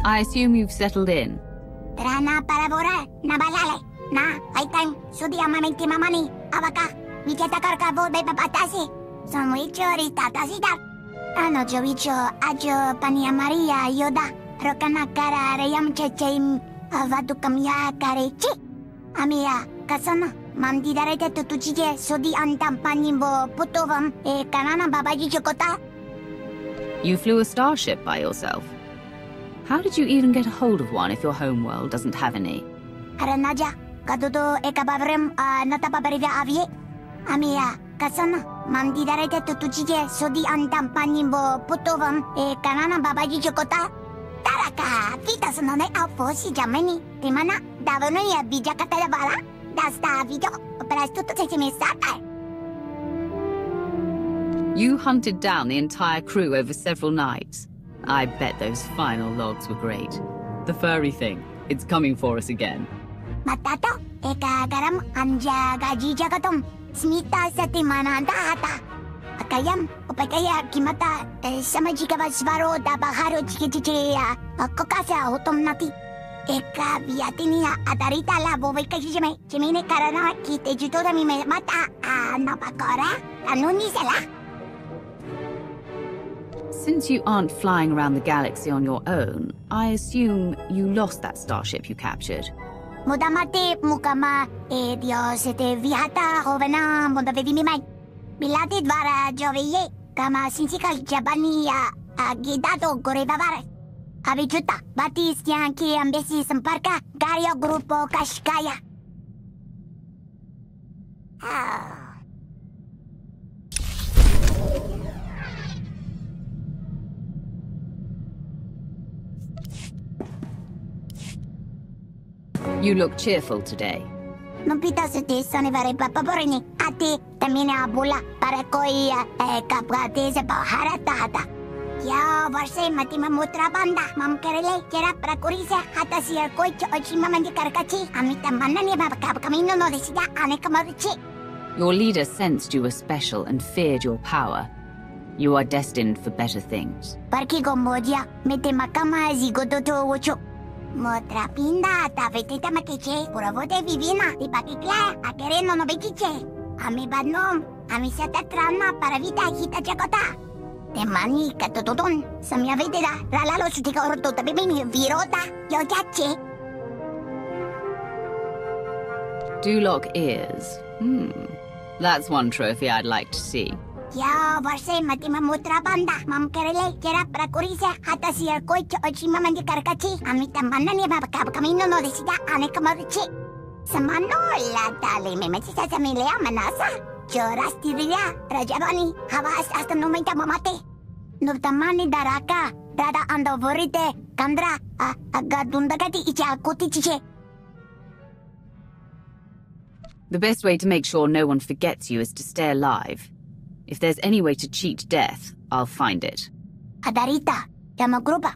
I assume you've settled in. Trana paravora, nabalale, na, aitan, sudiama mentimamani, avaka, vichatakarka volbe papatasi, somuicho ritatasida. Ano jovicho, ajo pania Maria yoda, rokana kara reyam checheim, avadukamya karechi. Amia, kasana, mandi darete tutuchije, sudi antam panimbo putovam, e kanana babaji chokota. You flew a starship by yourself. How did you even get a hold of one if your homeworld doesn't have any? Aranaja, kadudo ekabavrem natababarida avie. Amia, kasana, mandi darete tutuchije, sudi antam panimbo putovam, e kanana babaji chokota. Taraka, vitas no ne alfosi jameni, timana, davano ya bijakata da bala, dasta video, prastuto se me sata. You hunted down the entire crew over several nights. I bet those final logs were great. The furry thing, it's coming for us again. Matato, eka garam anja gaji jagatom, smita sa timana data. Akayam, opakaya kimata, samajika svaro da baharo chikichiya, kokasa hotom nati. Eka viatinia adarita la boveka jime, jimine karana kite jutoda mi mata, napakora, anunisela. Since you aren't flying around the galaxy on your own, I assume you lost that starship you captured. Mudamate mukama, Dios te viata hovena mondavedimimai. Bilati dvara joveye, kama sinsika jabania, agidado gorevavare. Avijuta, batis yanki ambesi samparka, gario grupo kashkaya. You look cheerful today. Non pitasete sonevare papaporini, ati tamine abula para koi kapgate se paharatata. Ya varse matima mutra banda, mam kerele kera prakurise hata si koi ochima mandi karkachi, amita manani babakab camino no decida anekamarichi. Your leader sensed you were special and feared your power. You are destined for better things. Parki gombodia, mete makama zigodoto wocho. Motra pinda, tavetita makiche, puravote vivina, di pakikla, akereno no bekiche. Ami badnom, ami sata trama para vita hita jakota. Temani katotodon, samia vedera, ralalo sutika orto tabibini virota, yo jache. Duloc ears. That's one trophy I'd like to see. Ya varse matima mutra banda, mam kerele kera prakurise hata si koi ochima mandi karkachi, amita manani babakab camino no decida anekamarichi. Samano la dale me metisa samilea manasa. Jorastiria, rajabani, havas hasta no menta mamate. Nubtamani daraka, dada andovorite, kandra, agadundagati icha kotichiche. The best way to make sure no one forgets you is to stay alive. If there's any way to cheat death, I'll find it. Adarita, Yamagrupa,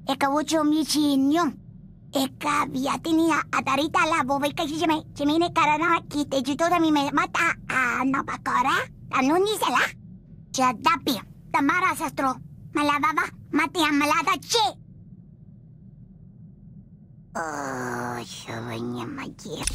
Eka Wucho Michi Nyum, Eka Viatinia, Adarita la Boveka Jime, Jimine Karana, Kite Jutoda mi mata, Napakora, Anunisela, Jadapi, Tamara Sastro, Malavava, Matia Malada Che. Oh, Shavanya Magia.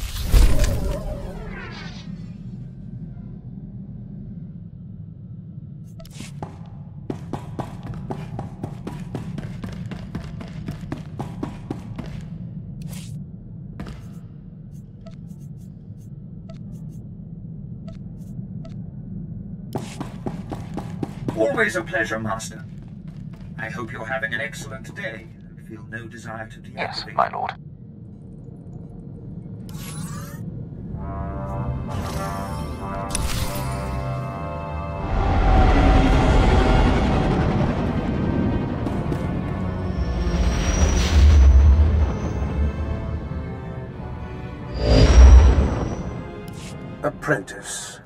Always a pleasure, Master. I hope you're having an excellent day and feel no desire to deactivate. Yes, my lord. Apprentice,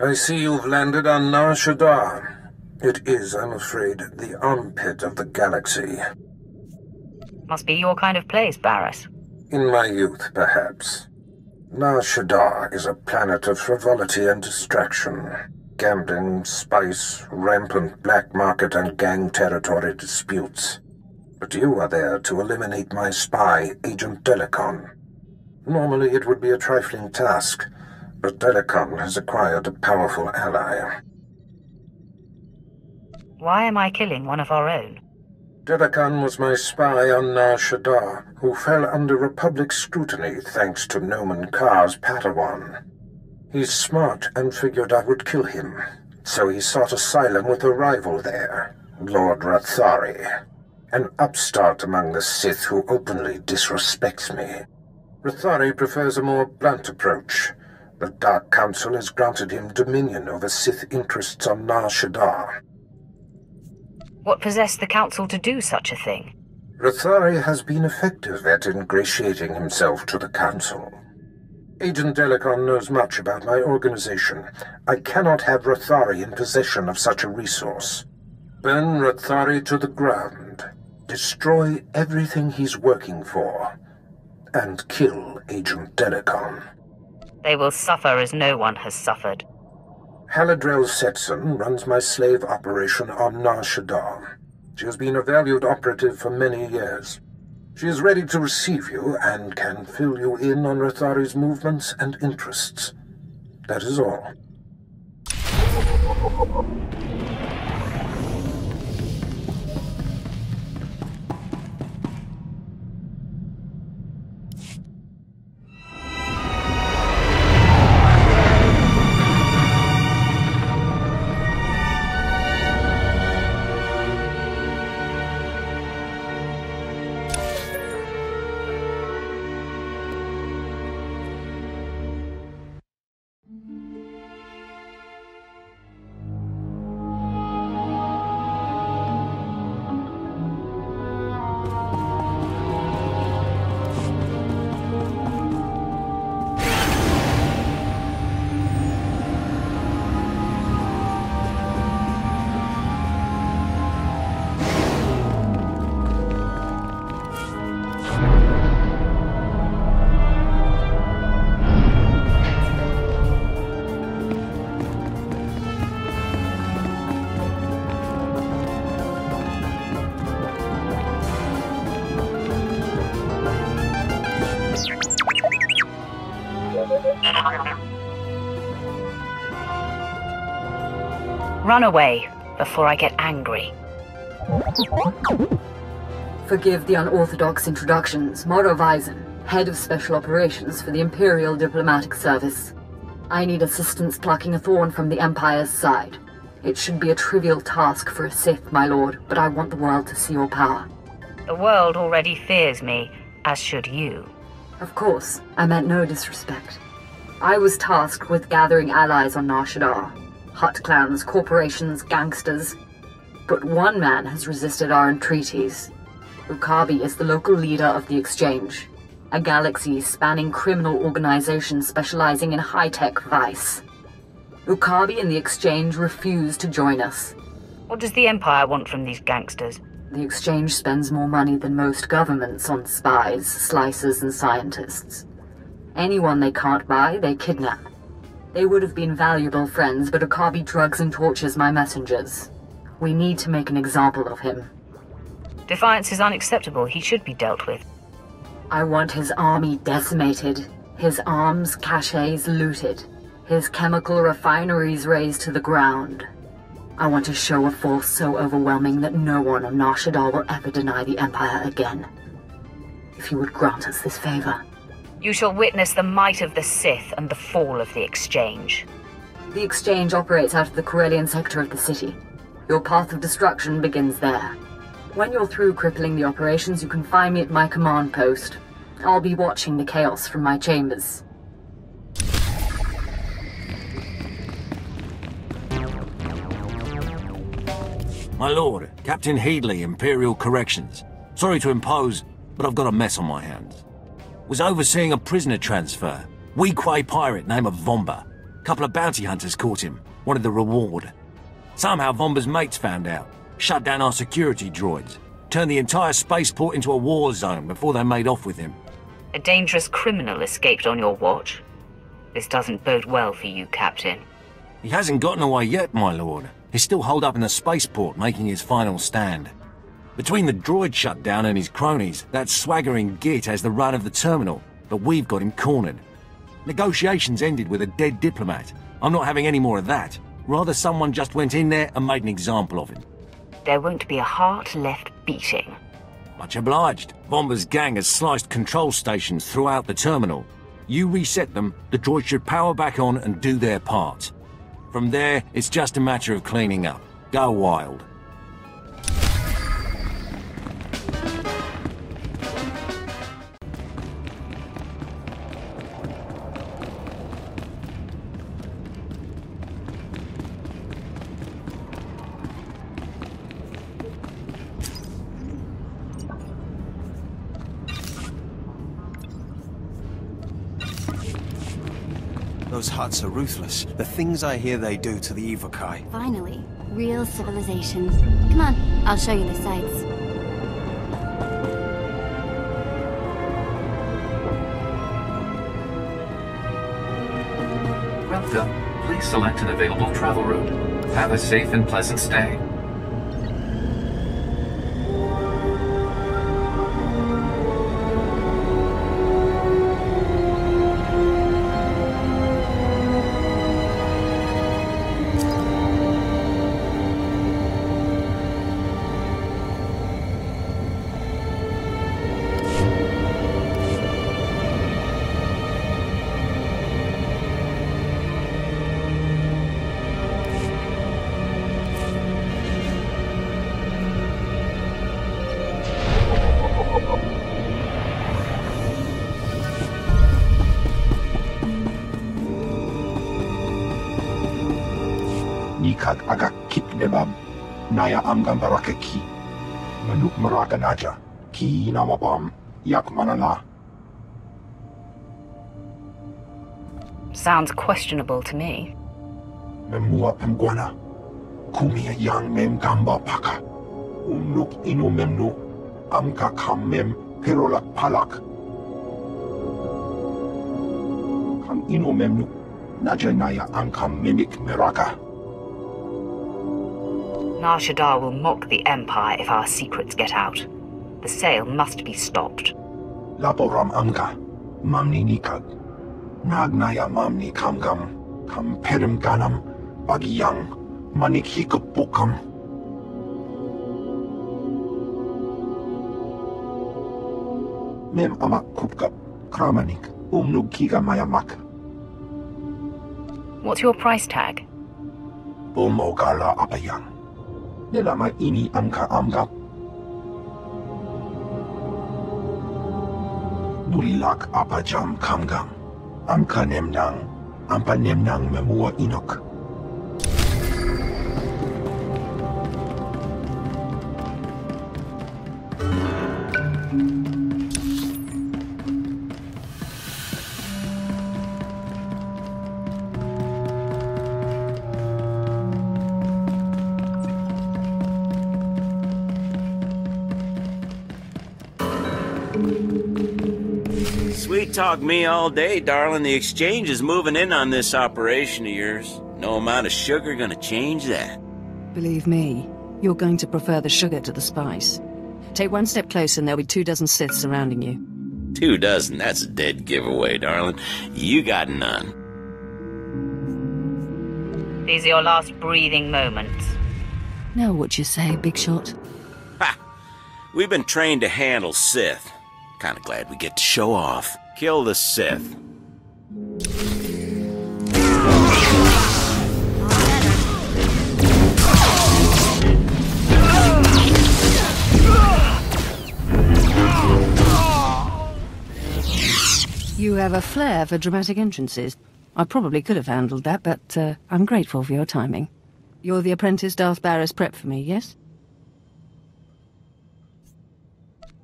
I see you've landed on Shadaa. It is, I'm afraid, the armpit of the galaxy. Must be your kind of place, Barris. In my youth, perhaps. Shadaa is a planet of frivolity and distraction. Gambling, spice, rampant black market and gang territory disputes. But you are there to eliminate my spy, Agent Delicon. Normally it would be a trifling task, but Delicon has acquired a powerful ally. Why am I killing one of our own? Delicon was my spy on Shadaa, who fell under Republic scrutiny thanks to Noman Kar's Padawan. He's smart and figured I would kill him, so he sought asylum with a rival there, Lord Rathari, an upstart among the Sith who openly disrespects me. Rathari prefers a more blunt approach. The Dark Council has granted him dominion over Sith interests on Shadaa. What possessed the Council to do such a thing? Rathari has been effective at ingratiating himself to the Council. Agent Delicon knows much about my organization. I cannot have Rathari in possession of such a resource. Burn Rathari to the ground. Destroy everything he's working for. And kill Agent Delicon. They will suffer as no one has suffered. Haladrel Setson runs my slave operation on Shadaa. She has been a valued operative for many years. She is ready to receive you and can fill you in on Rathari's movements and interests. That is all. Run away before I get angry. Forgive the unorthodox introductions. Moro Vizon, Head of Special Operations for the Imperial Diplomatic Service. I need assistance plucking a thorn from the Empire's side. It should be a trivial task for a Sith, my lord, but I want the world to see your power. The world already fears me, as should you. Of course, I meant no disrespect. I was tasked with gathering allies on Shadaa. Hut clans, corporations, gangsters. But one man has resisted our entreaties. Ukabi is the local leader of the Exchange, a galaxy-spanning criminal organization specializing in high-tech vice. Ukabi and the Exchange refuse to join us. What does the Empire want from these gangsters? The Exchange spends more money than most governments on spies, slicers, and scientists. Anyone they can't buy, they kidnap. They would have been valuable friends, but Ukabi drugs and tortures my messengers. We need to make an example of him. Defiance is unacceptable. He should be dealt with. I want his army decimated, his arms caches looted, his chemical refineries razed to the ground. I want to show a force so overwhelming that no one on Shadaa will ever deny the Empire again. If you would grant us this favor. You shall witness the might of the Sith and the fall of the Exchange. The Exchange operates out of the Corellian sector of the city. Your path of destruction begins there. When you're through crippling the operations, you can find me at my command post. I'll be watching the chaos from my chambers. My lord, Captain Headley, Imperial Corrections. Sorry to impose, but I've got a mess on my hands. Was overseeing a prisoner transfer. Weequay pirate named Vomba. Couple of bounty hunters caught him. Wanted the reward. Somehow Vomba's mates found out. Shut down our security droids. Turned the entire spaceport into a war zone before they made off with him. A dangerous criminal escaped on your watch. This doesn't bode well for you, Captain. He hasn't gotten away yet, my lord. He's still holed up in the spaceport making his final stand. Between the droid shutdown and his cronies, that swaggering git has the run of the terminal, but we've got him cornered. Negotiations ended with a dead diplomat. I'm not having any more of that. Rather someone just went in there and made an example of him. There won't be a heart left beating. Much obliged. Vomba's gang has sliced control stations throughout the terminal. You reset them, the droids should power back on and do their part. From there, it's just a matter of cleaning up. Go wild. Those huts are ruthless. The things I hear they do to the Evokai. Finally, real civilization. Come on, I'll show you the sights. Welcome. Please select an available travel route. Have a safe and pleasant stay. Nikad agak kip nebab, naya amgam baraka ki. Manuk maraka naja, ki namabam, yak manala. Sounds questionable to me. Memua pemguana, kumia yang mem gamba paka. Umnuk inu memnu, amka kam mem perolak palak. Kam inu memnu, naja naya amkam mimik meraka. Shadaa will mock the Empire if our secrets get out. The sale must be stopped. Laporam amga, mamni nikag. Nagnaya mamni kamgam, kam perim ganam, bagiyang, manik hikapukam. Mem amak kupkap, kramanik, umnug kiga mayamak. What's your price tag? Umogala apayang. Nilama ini amka amgap. Nulilak apajam kamgang. Amka nemnang. Ampa nemnang memua inok. Sweet talk me all day, darling. The exchange is moving in on this operation of yours. No amount of sugar gonna change that. Believe me, you're going to prefer the sugar to the spice. Take one step closer and there'll be 24 Siths surrounding you. 24? That's a dead giveaway, darling. You got none. These are your last breathing moments. Now what you say, big shot? Ha! We've been trained to handle Sith. Kinda glad we get to show off. Kill the Sith. You have a flair for dramatic entrances. I probably could have handled that, but I'm grateful for your timing. You're the apprentice Darth Barris prepped for me, yes?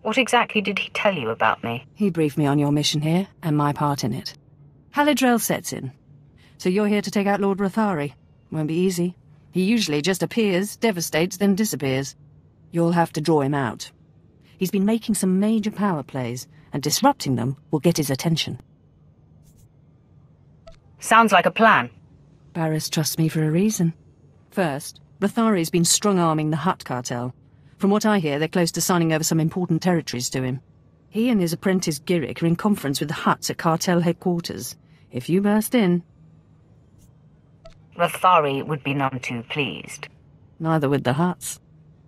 What exactly did he tell you about me? He briefed me on your mission here, and my part in it. Halidrel sets in. So you're here to take out Lord Rathari. Won't be easy. He usually just appears, devastates, then disappears. You'll have to draw him out. He's been making some major power plays, and disrupting them will get his attention. Sounds like a plan. Barris trusts me for a reason. First, Rathari's been strong-arming the Hutt cartel, From what I hear, they're close to signing over some important territories to him. He and his apprentice Giric are in conference with the Hutts at cartel headquarters. If you burst in... Rathari would be none too pleased. Neither would the Hutts.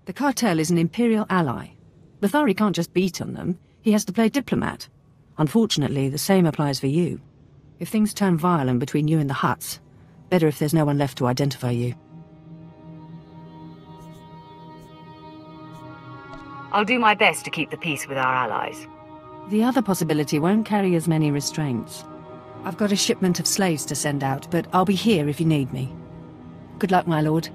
The cartel is an Imperial ally. Rathari can't just beat on them. He has to play diplomat. Unfortunately, the same applies for you. If things turn violent between you and the Hutts, better if there's no one left to identify you. I'll do my best to keep the peace with our allies. The other possibility won't carry as many restraints. I've got a shipment of slaves to send out, but I'll be here if you need me. Good luck, my lord.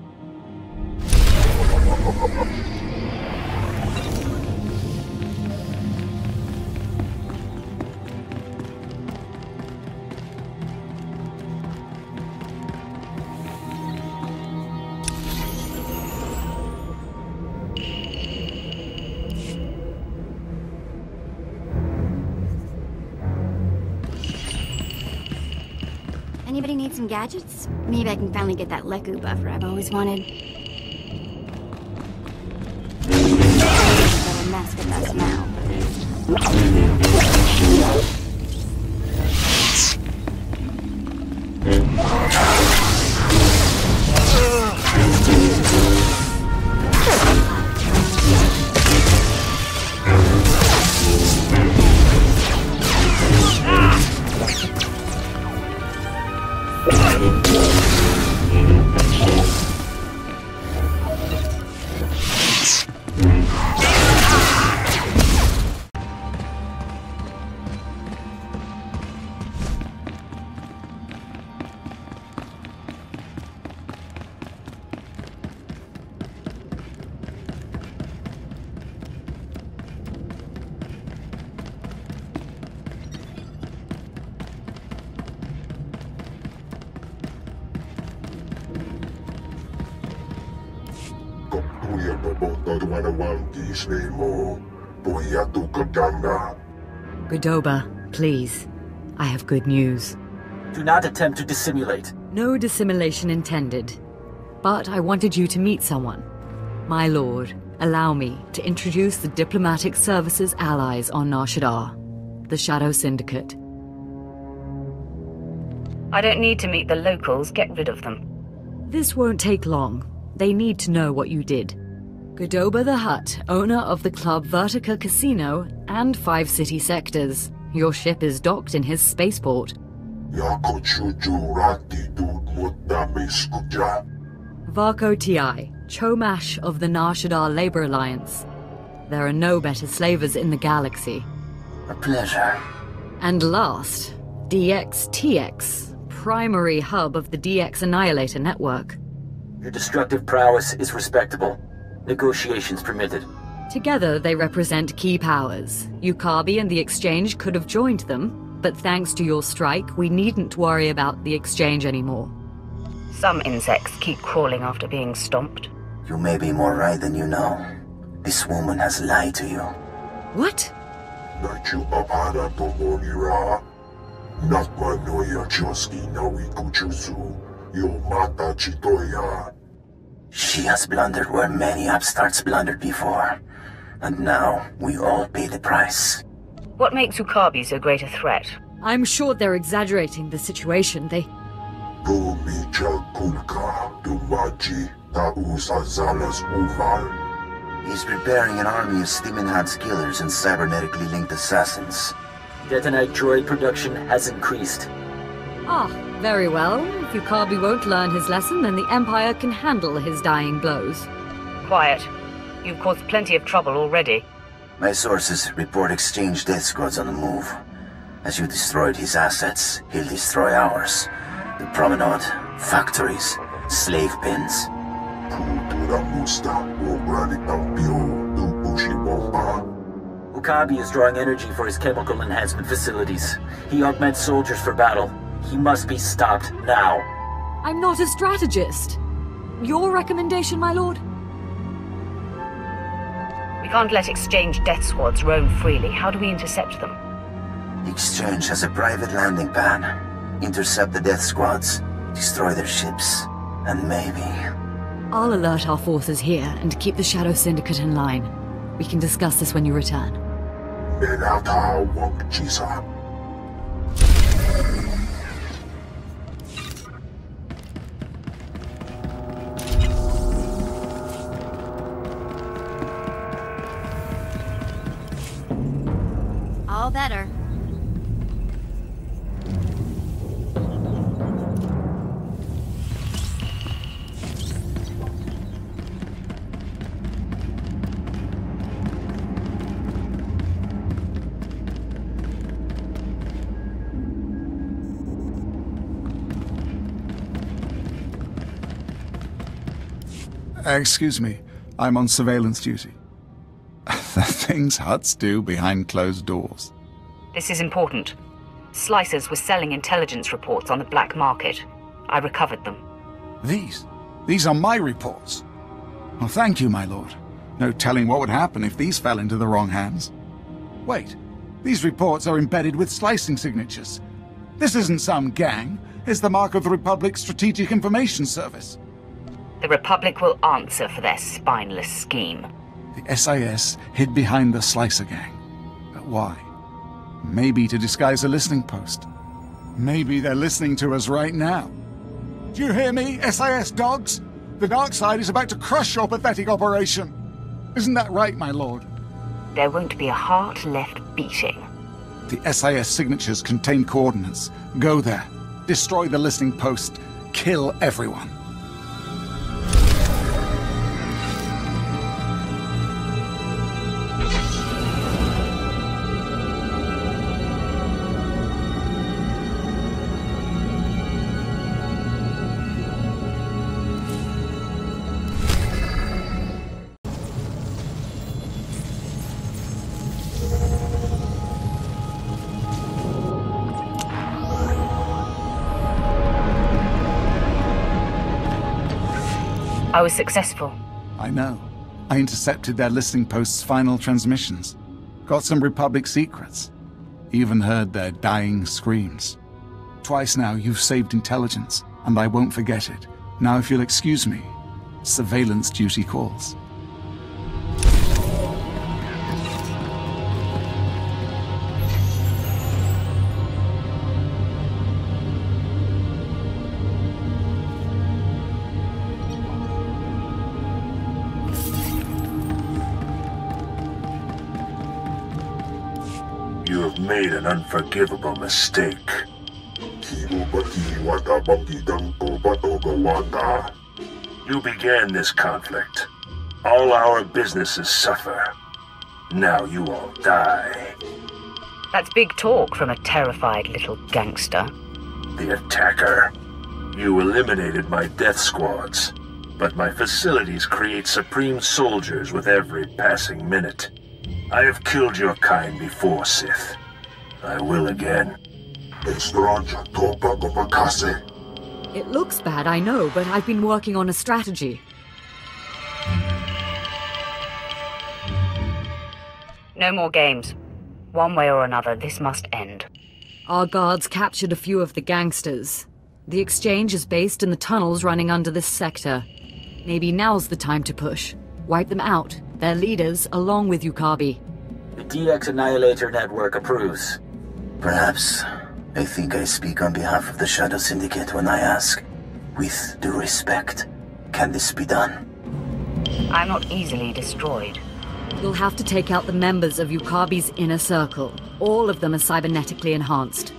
Anybody need some gadgets? Maybe I can finally get that Leku buffer I've always wanted. Better mess with us now. Godoba, please. I have good news. Do not attempt to dissimulate. No dissimulation intended. But I wanted you to meet someone. My lord, allow me to introduce the diplomatic services allies on Nar Shaddaa, the Shadow Syndicate. I don't need to meet the locals, get rid of them. This won't take long. They need to know what you did. Godoba the Hutt, owner of the club Vertica Casino and 5 city sectors. Your ship is docked in his spaceport. Varko Ti, Chomash of the Nar Shaddaa Labor Alliance. There are no better slavers in the galaxy. A pleasure. And last, DXTX, primary hub of the DX Annihilator network. Your destructive prowess is respectable. Negotiations permitted. Together, they represent key powers. Yukabi and the Exchange could have joined them, but thanks to your strike, we needn't worry about the Exchange anymore. Some insects keep crawling after being stomped. You may be more right than you know. This woman has lied to you. What? She has blundered where many upstarts blundered before. And now, we all pay the price. What makes Yukabi so great a threat? I'm sure they're exaggerating the situation. They... He's preparing an army of Stimenhad's killers and cybernetically linked assassins. Detonite droid production has increased. Ah, very well. If Yukabi won't learn his lesson, then the Empire can handle his dying blows. Quiet. You've caused plenty of trouble already. My sources report Exchange death squads on the move. As you destroyed his assets, he'll destroy ours. The promenade, factories, slave pens. Yukabi is drawing energy for his chemical enhancement facilities. He augments soldiers for battle. He must be stopped now. I'm not a strategist. Your recommendation, my lord? We can't let Exchange death squads roam freely. How do we intercept them? Exchange has a private landing pad. Intercept the death squads, destroy their ships, and maybe I'll alert our forces here and keep the Shadow Syndicate in line. We can discuss this when you return. All better. Excuse me, I'm on surveillance duty. The things Hutts do behind closed doors. This is important. Slicers were selling intelligence reports on the black market. I recovered them. These are my reports. Well, thank you, my lord. No telling what would happen if these fell into the wrong hands. Wait, these reports are embedded with slicing signatures. This isn't some gang. It's the mark of the Republic's Strategic Information Service. The Republic will answer for their spineless scheme. The SIS hid behind the Slicer gang. But why? Maybe to disguise a listening post. Maybe they're listening to us right now. Do you hear me, SIS dogs? The dark side is about to crush your pathetic operation. Isn't that right, my lord? There won't be a heart left beating. The SIS signatures contain coordinates. Go there. Destroy the listening post. Kill everyone. I was successful. I know. I intercepted their listening post's final transmissions. Got some Republic secrets. Even heard their dying screams. Twice now you've saved intelligence, and I won't forget it. Now if you'll excuse me, surveillance duty calls. You have made an unforgivable mistake. You began this conflict. All our businesses suffer. Now you all die. That's big talk from a terrified little gangster. The attacker. You eliminated my death squads, but my facilities create supreme soldiers with every passing minute. I have killed your kind before, Sith. I will again. It looks bad, I know, but I've been working on a strategy. No more games. One way or another, this must end. Our guards captured a few of the gangsters. The exchange is based in the tunnels running under this sector. Maybe now's the time to push. Wipe them out. Their leaders, along with Yukabi. The DX Annihilator Network approves. Perhaps. I think I speak on behalf of the Shadow Syndicate when I ask, with due respect, can this be done? I'm not easily destroyed. You'll have to take out the members of Yukabi's inner circle. All of them are cybernetically enhanced.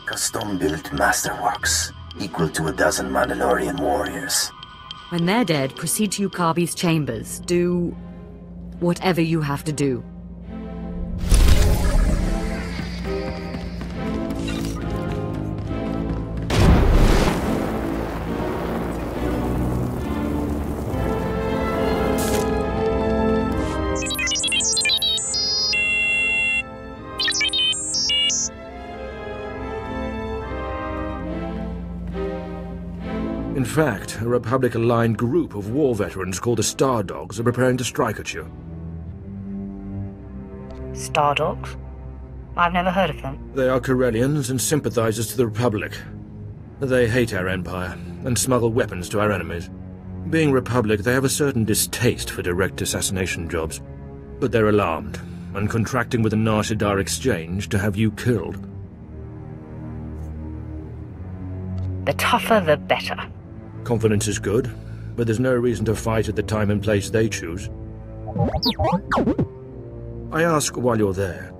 Custom-built masterworks, equal to a dozen Mandalorian warriors. When they're dead, proceed to Yukabi's chambers. Do whatever you have to do. In fact, a Republic-aligned group of war veterans called the Star Dogs are preparing to strike at you. Star Dogs? I've never heard of them. They are Corellians and sympathizers to the Republic. They hate our Empire and smuggle weapons to our enemies. Being Republic, they have a certain distaste for direct assassination jobs. But they're alarmed, and contracting with the Nar Shaddaa Exchange to have you killed. The tougher, the better. Confidence is good, but there's no reason to fight at the time and place they choose. I ask while you're there,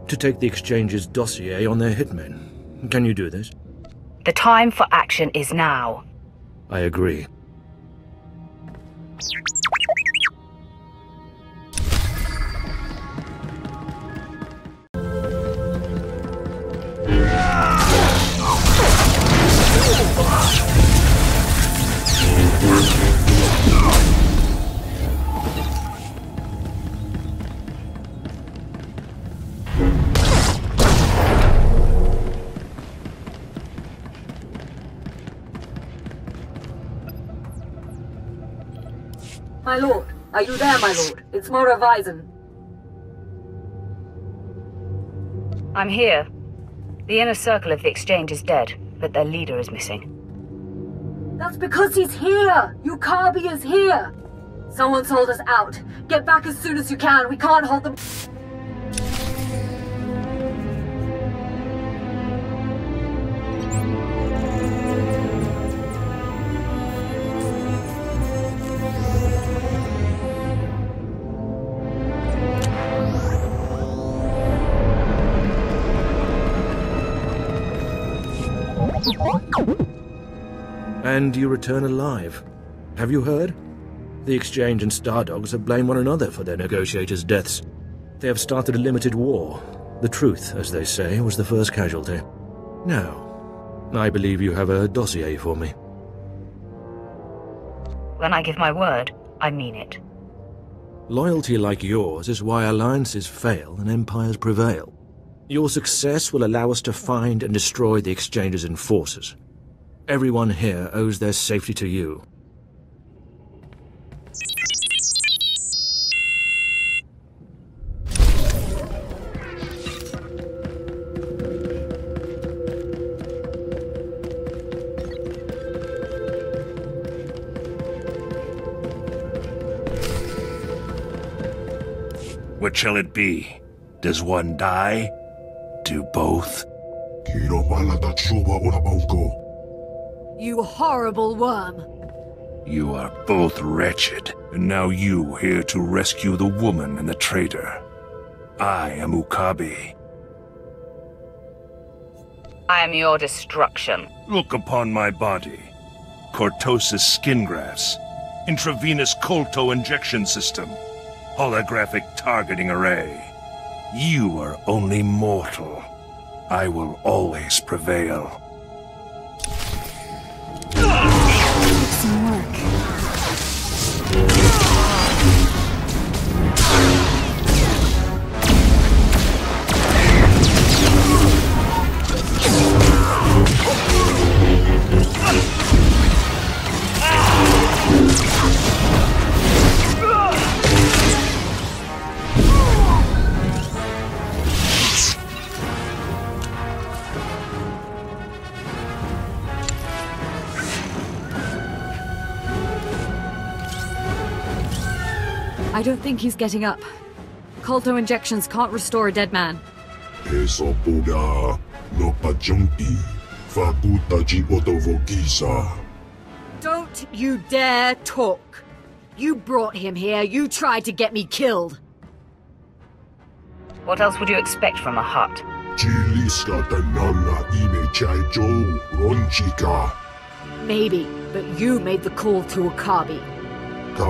to take the Exchange's dossier on their hitmen. Can you do this? The time for action is now. I agree. My lord, are you there, my lord? It's Mora Weizen. I'm here. The inner circle of the Exchange is dead, but their leader is missing. That's because he's here! Ukabi is here! Someone sold us out. Get back as soon as you can. We can't hold them. And you return alive. Have you heard? The Exchange and Stardogs have blamed one another for their negotiators' deaths. They have started a limited war. The truth, as they say, was the first casualty. Now, I believe you have a dossier for me. When I give my word, I mean it. Loyalty like yours is why alliances fail and empires prevail. Your success will allow us to find and destroy the Exchange's enforcers. Everyone here owes their safety to you. What shall it be? Does one die? Do both? You horrible worm. You are both wretched, and now you here to rescue the woman and the traitor. I am Ukabi. I am your destruction. Look upon my body. Cortosis skin grafts, intravenous colto injection system, holographic targeting array. You are only mortal. I will always prevail. Some work. I don't think he's getting up. Colto injections can't restore a dead man. Don't you dare talk. You brought him here. You tried to get me killed. What else would you expect from a Hutt? Maybe, but you made the call to Ukabi. Do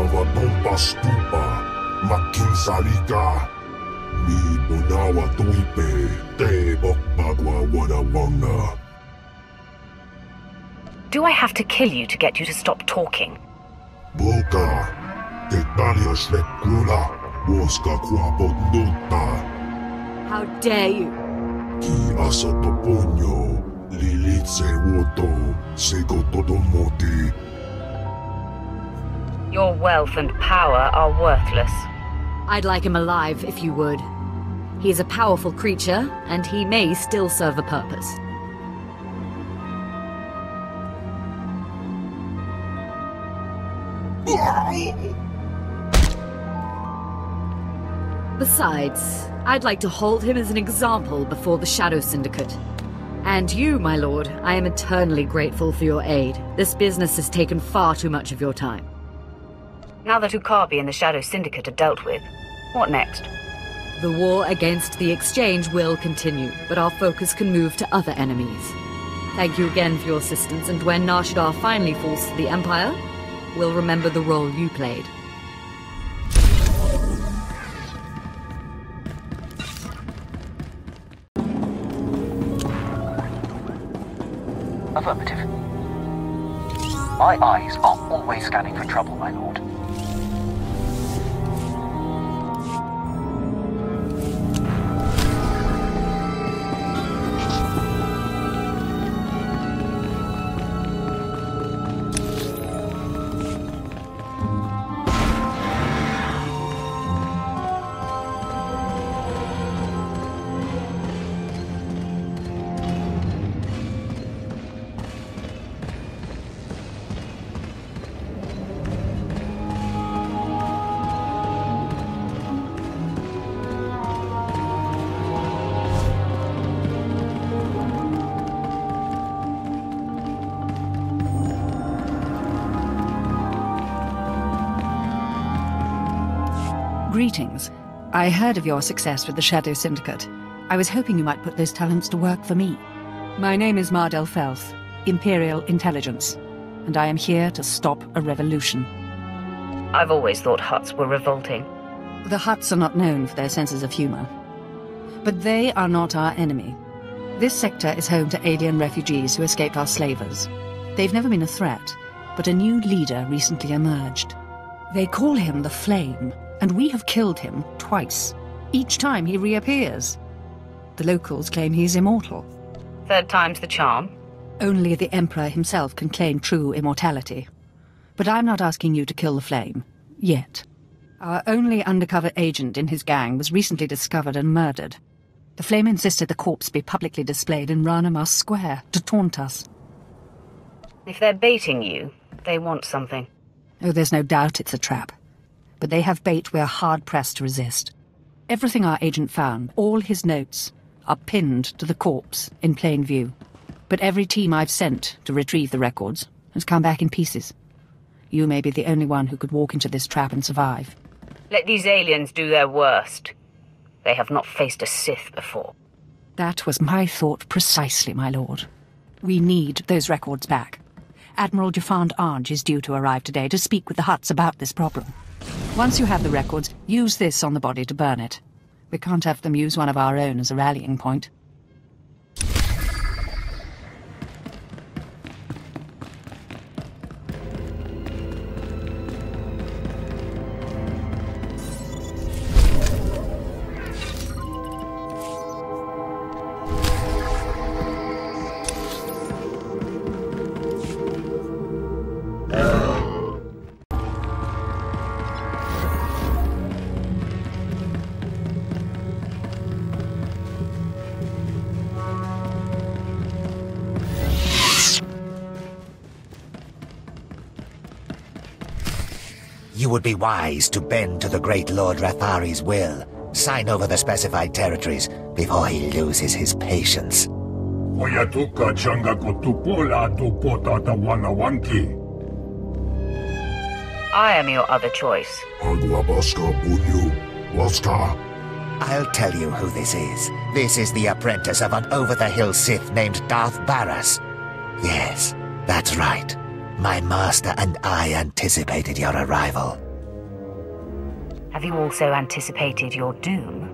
I have to kill you to get you to stop talking? How dare you? Your wealth and power are worthless. I'd like him alive, if you would. He's a powerful creature, and he may still serve a purpose. Besides, I'd like to hold him as an example before the Shadow Syndicate. And you, my lord, I am eternally grateful for your aid. This business has taken far too much of your time. Now that Ukabi and the Shadow Syndicate are dealt with, what next? The war against the Exchange will continue, but our focus can move to other enemies. Thank you again for your assistance, and when Nar Shaddaa finally falls to the Empire, we'll remember the role you played. Affirmative. My eyes are always scanning for trouble, my lord. Greetings. I heard of your success with the Shadow Syndicate. I was hoping you might put those talents to work for me. My name is Mardel Felth, Imperial Intelligence, and I am here to stop a revolution. I've always thought Hutts were revolting. The Hutts are not known for their senses of humor. But they are not our enemy. This sector is home to alien refugees who escaped our slavers. They've never been a threat, but a new leader recently emerged. They call him the Flame, and we have killed him twice. Each time he reappears. The locals claim he's immortal. Third time's the charm. Only the Emperor himself can claim true immortality. But I'm not asking you to kill the Flame. Yet. Our only undercover agent in his gang was recently discovered and murdered. The Flame insisted the corpse be publicly displayed in Rana Mas Square to taunt us. If they're baiting you, they want something. Oh, there's no doubt it's a trap. But they have bait we're hard-pressed to resist. Everything our agent found, all his notes, are pinned to the corpse in plain view. But every team I've sent to retrieve the records has come back in pieces. You may be the only one who could walk into this trap and survive. Let these aliens do their worst. They have not faced a Sith before. That was my thought precisely, my lord. We need those records back. Admiral Jafand Arj is due to arrive today to speak with the Hutts about this problem. Once you have the records, use this on the body to burn it. We can't have them use one of our own as a rallying point. You would be wise to bend to the great Lord Rathari's will. Sign over the specified territories before he loses his patience. I am your other choice. I'll tell you who this is. This is the apprentice of an over-the-hill Sith named Darth Baras. Yes, that's right. My master and I anticipated your arrival. Have you also anticipated your doom?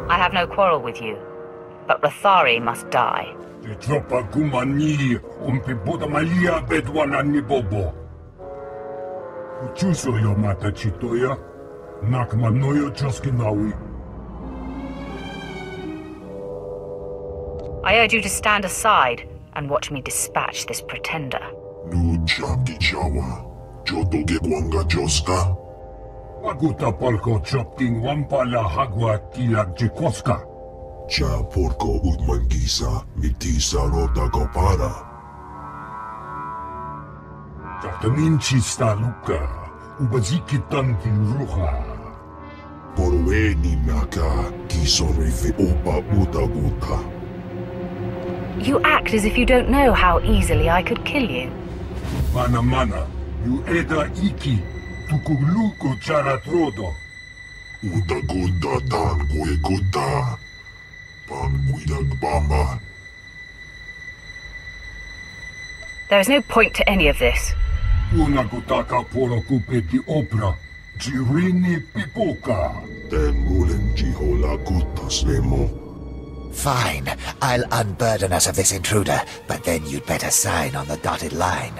I have no quarrel with you, but Rathari must die. I urge you to stand aside and watch me dispatch this pretender. Cha porco udmangisa mitisa rota gopara. Tataninchi sta Luca, ubazikitan ruha. Porweni naka kisorife opa utaguta. You act as if you don't know how easily I could kill you. Mana, you eda iki, tukuluko charatrodo. Utaguda tan gueguta. There is no point to any of this. Fine, I'll unburden us of this intruder, but then you'd better sign on the dotted line.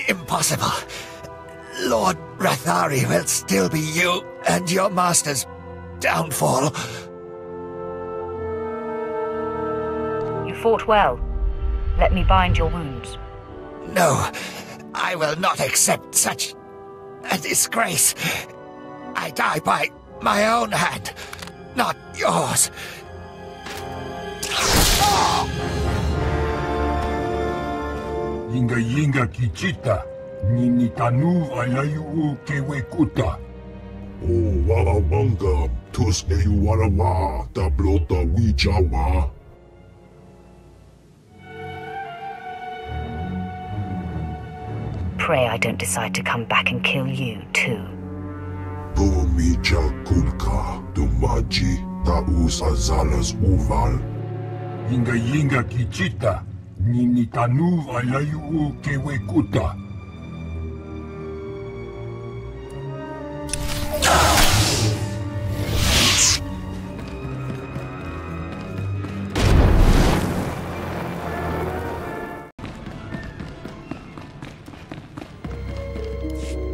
Impossible. Lord Rathari will still be you and your master's downfall. You fought well. Let me bind your wounds. No, I will not accept such a disgrace. I die by my own hand, not yours. Yinga kichita, nini tanu alayu kewekuta. O warawanga, tus eyu warawa, tablota wijawa. Pray I don't decide to come back and kill you, too. Bomija kulka, dumaji, taus azalas uval. Yinga kichita, nini tanu alayu kewekuta.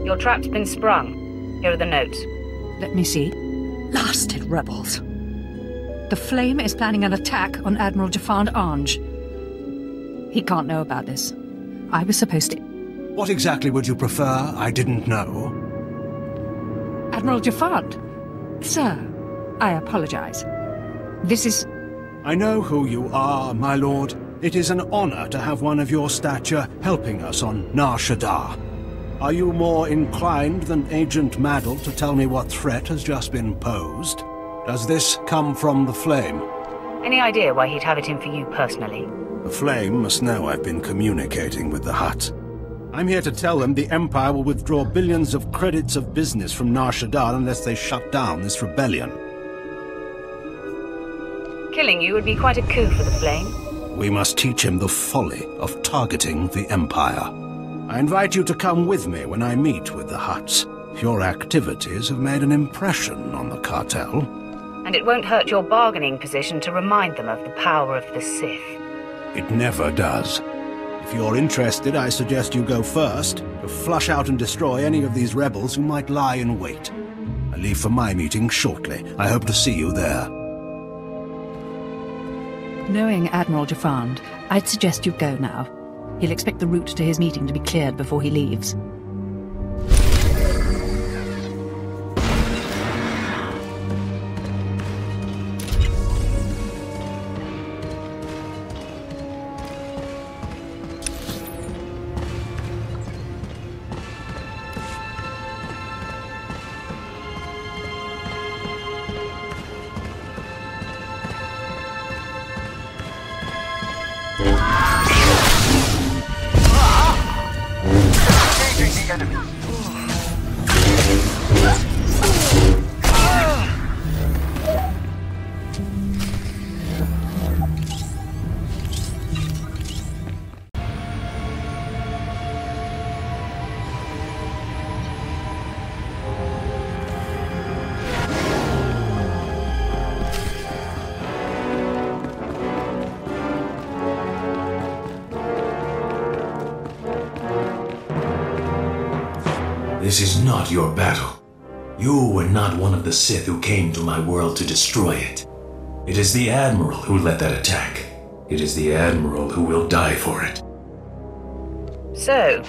Your trap's been sprung. Here are the notes. Let me see. Blasted rebels. The Flame is planning an attack on Admiral Jafand Ange. He can't know about this. I was supposed to... What exactly would you prefer? I didn't know. Admiral Jafand? Sir, I apologize. This is... I know who you are, my lord. It is an honor to have one of your stature helping us on Nar Shaddaa. Are you more inclined than Agent Maddle to tell me what threat has just been posed? Does this come from the Flame? Any idea why he'd have it in for you personally? The Flame must know I've been communicating with the Hutt. I'm here to tell them the Empire will withdraw billions of credits of business from Nar Shaddaa unless they shut down this rebellion. Killing you would be quite a coup for the Flame. We must teach him the folly of targeting the Empire. I invite you to come with me when I meet with the Hutts. Your activities have made an impression on the cartel. And it won't hurt your bargaining position to remind them of the power of the Sith. It never does. If you're interested, I suggest you go first, to flush out and destroy any of these rebels who might lie in wait. I leave for my meeting shortly. I hope to see you there. Knowing Admiral Jafand, I'd suggest you go now. He'll expect the route to his meeting to be cleared before he leaves. This is not your battle. You were not one of the Sith who came to my world to destroy it. It is the Admiral who led that attack. It is the Admiral who will die for it. So,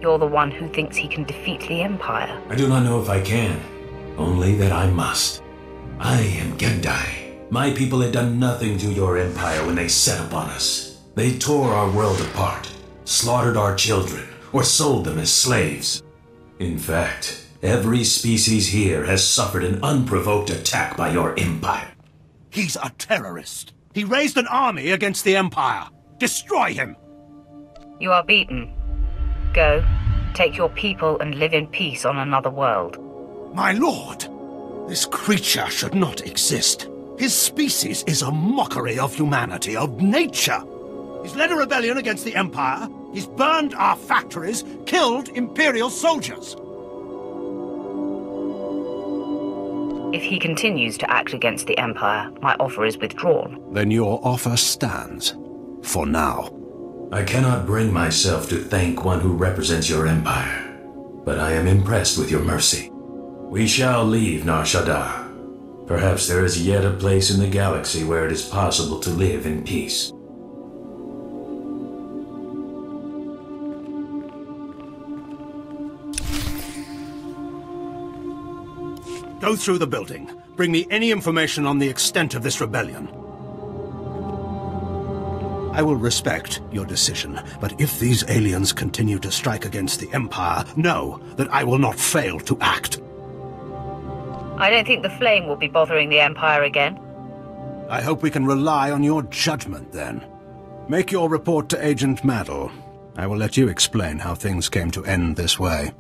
you're the one who thinks he can defeat the Empire? I do not know if I can. Only that I must. I am Gendai. My people had done nothing to your empire when they set upon us. They tore our world apart, slaughtered our children, or sold them as slaves. In fact, every species here has suffered an unprovoked attack by your empire. He's a terrorist. He raised an army against the Empire. Destroy him! You are beaten. Go, take your people and live in peace on another world. My lord! This creature should not exist. His species is a mockery of humanity, of nature. He's led a rebellion against the Empire. He's burned our factories, killed Imperial soldiers. If he continues to act against the Empire, my offer is withdrawn. Then your offer stands. For now. I cannot bring myself to thank one who represents your empire, but I am impressed with your mercy. We shall leave Nar Shaddaa. Perhaps there is yet a place in the galaxy where it is possible to live in peace. Go through the building. Bring me any information on the extent of this rebellion. I will respect your decision, but if these aliens continue to strike against the Empire, know that I will not fail to act. I don't think the flame will be bothering the Empire again. I hope we can rely on your judgment, then. Make your report to Agent Maddle. I will let you explain how things came to end this way.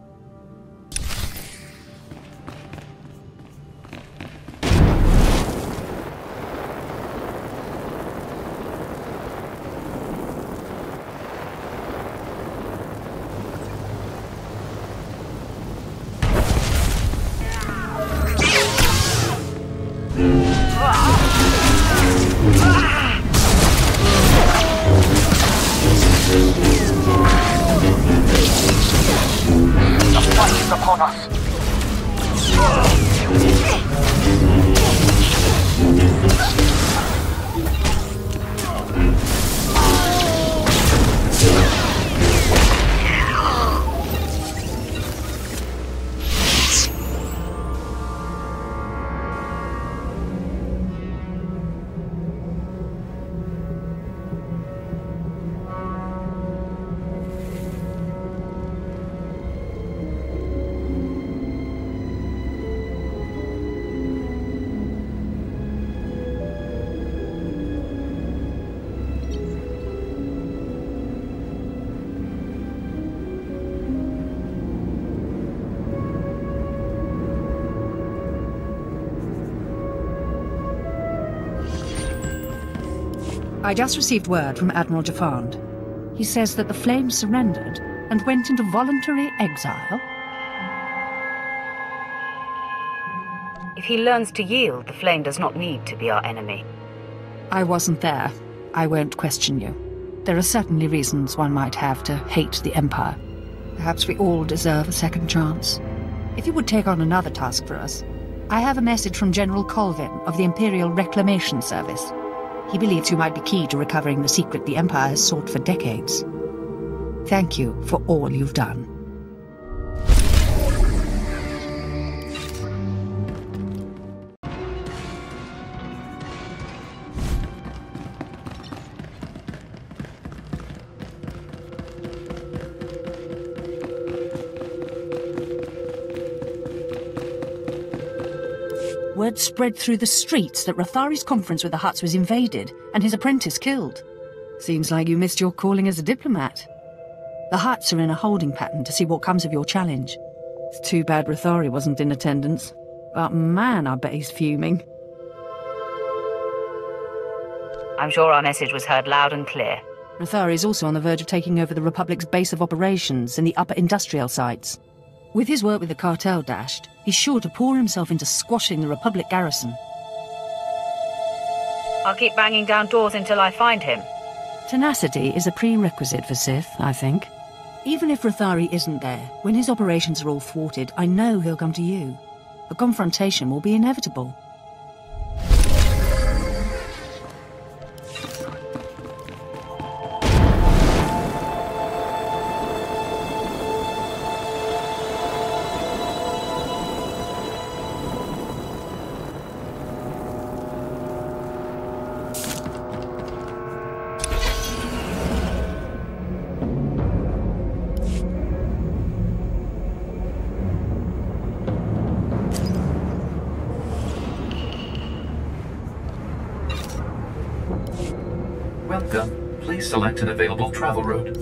I just received word from Admiral Jafand. He says that the Flames surrendered and went into voluntary exile. If he learns to yield, the Flame does not need to be our enemy. I wasn't there. I won't question you. There are certainly reasons one might have to hate the Empire. Perhaps we all deserve a second chance. If you would take on another task for us, I have a message from General Colvin of the Imperial Reclamation Service. He believes you might be key to recovering the secret the Empire has sought for decades. Thank you for all you've done. Word spread through the streets that Rathari's conference with the Hutts was invaded and his apprentice killed. Seems like you missed your calling as a diplomat. The Hutts are in a holding pattern to see what comes of your challenge. It's too bad Rathari wasn't in attendance. But man, I bet he's fuming. I'm sure our message was heard loud and clear. Rathari is also on the verge of taking over the Republic's base of operations in the upper industrial sites. With his work with the cartel dashed, he's sure to pour himself into squashing the Republic garrison. I'll keep banging down doors until I find him. Tenacity is a prerequisite for Sith, I think. Even if Rathari isn't there, when his operations are all thwarted, I know he'll come to you. A confrontation will be inevitable. Welcome. Please select an available travel route.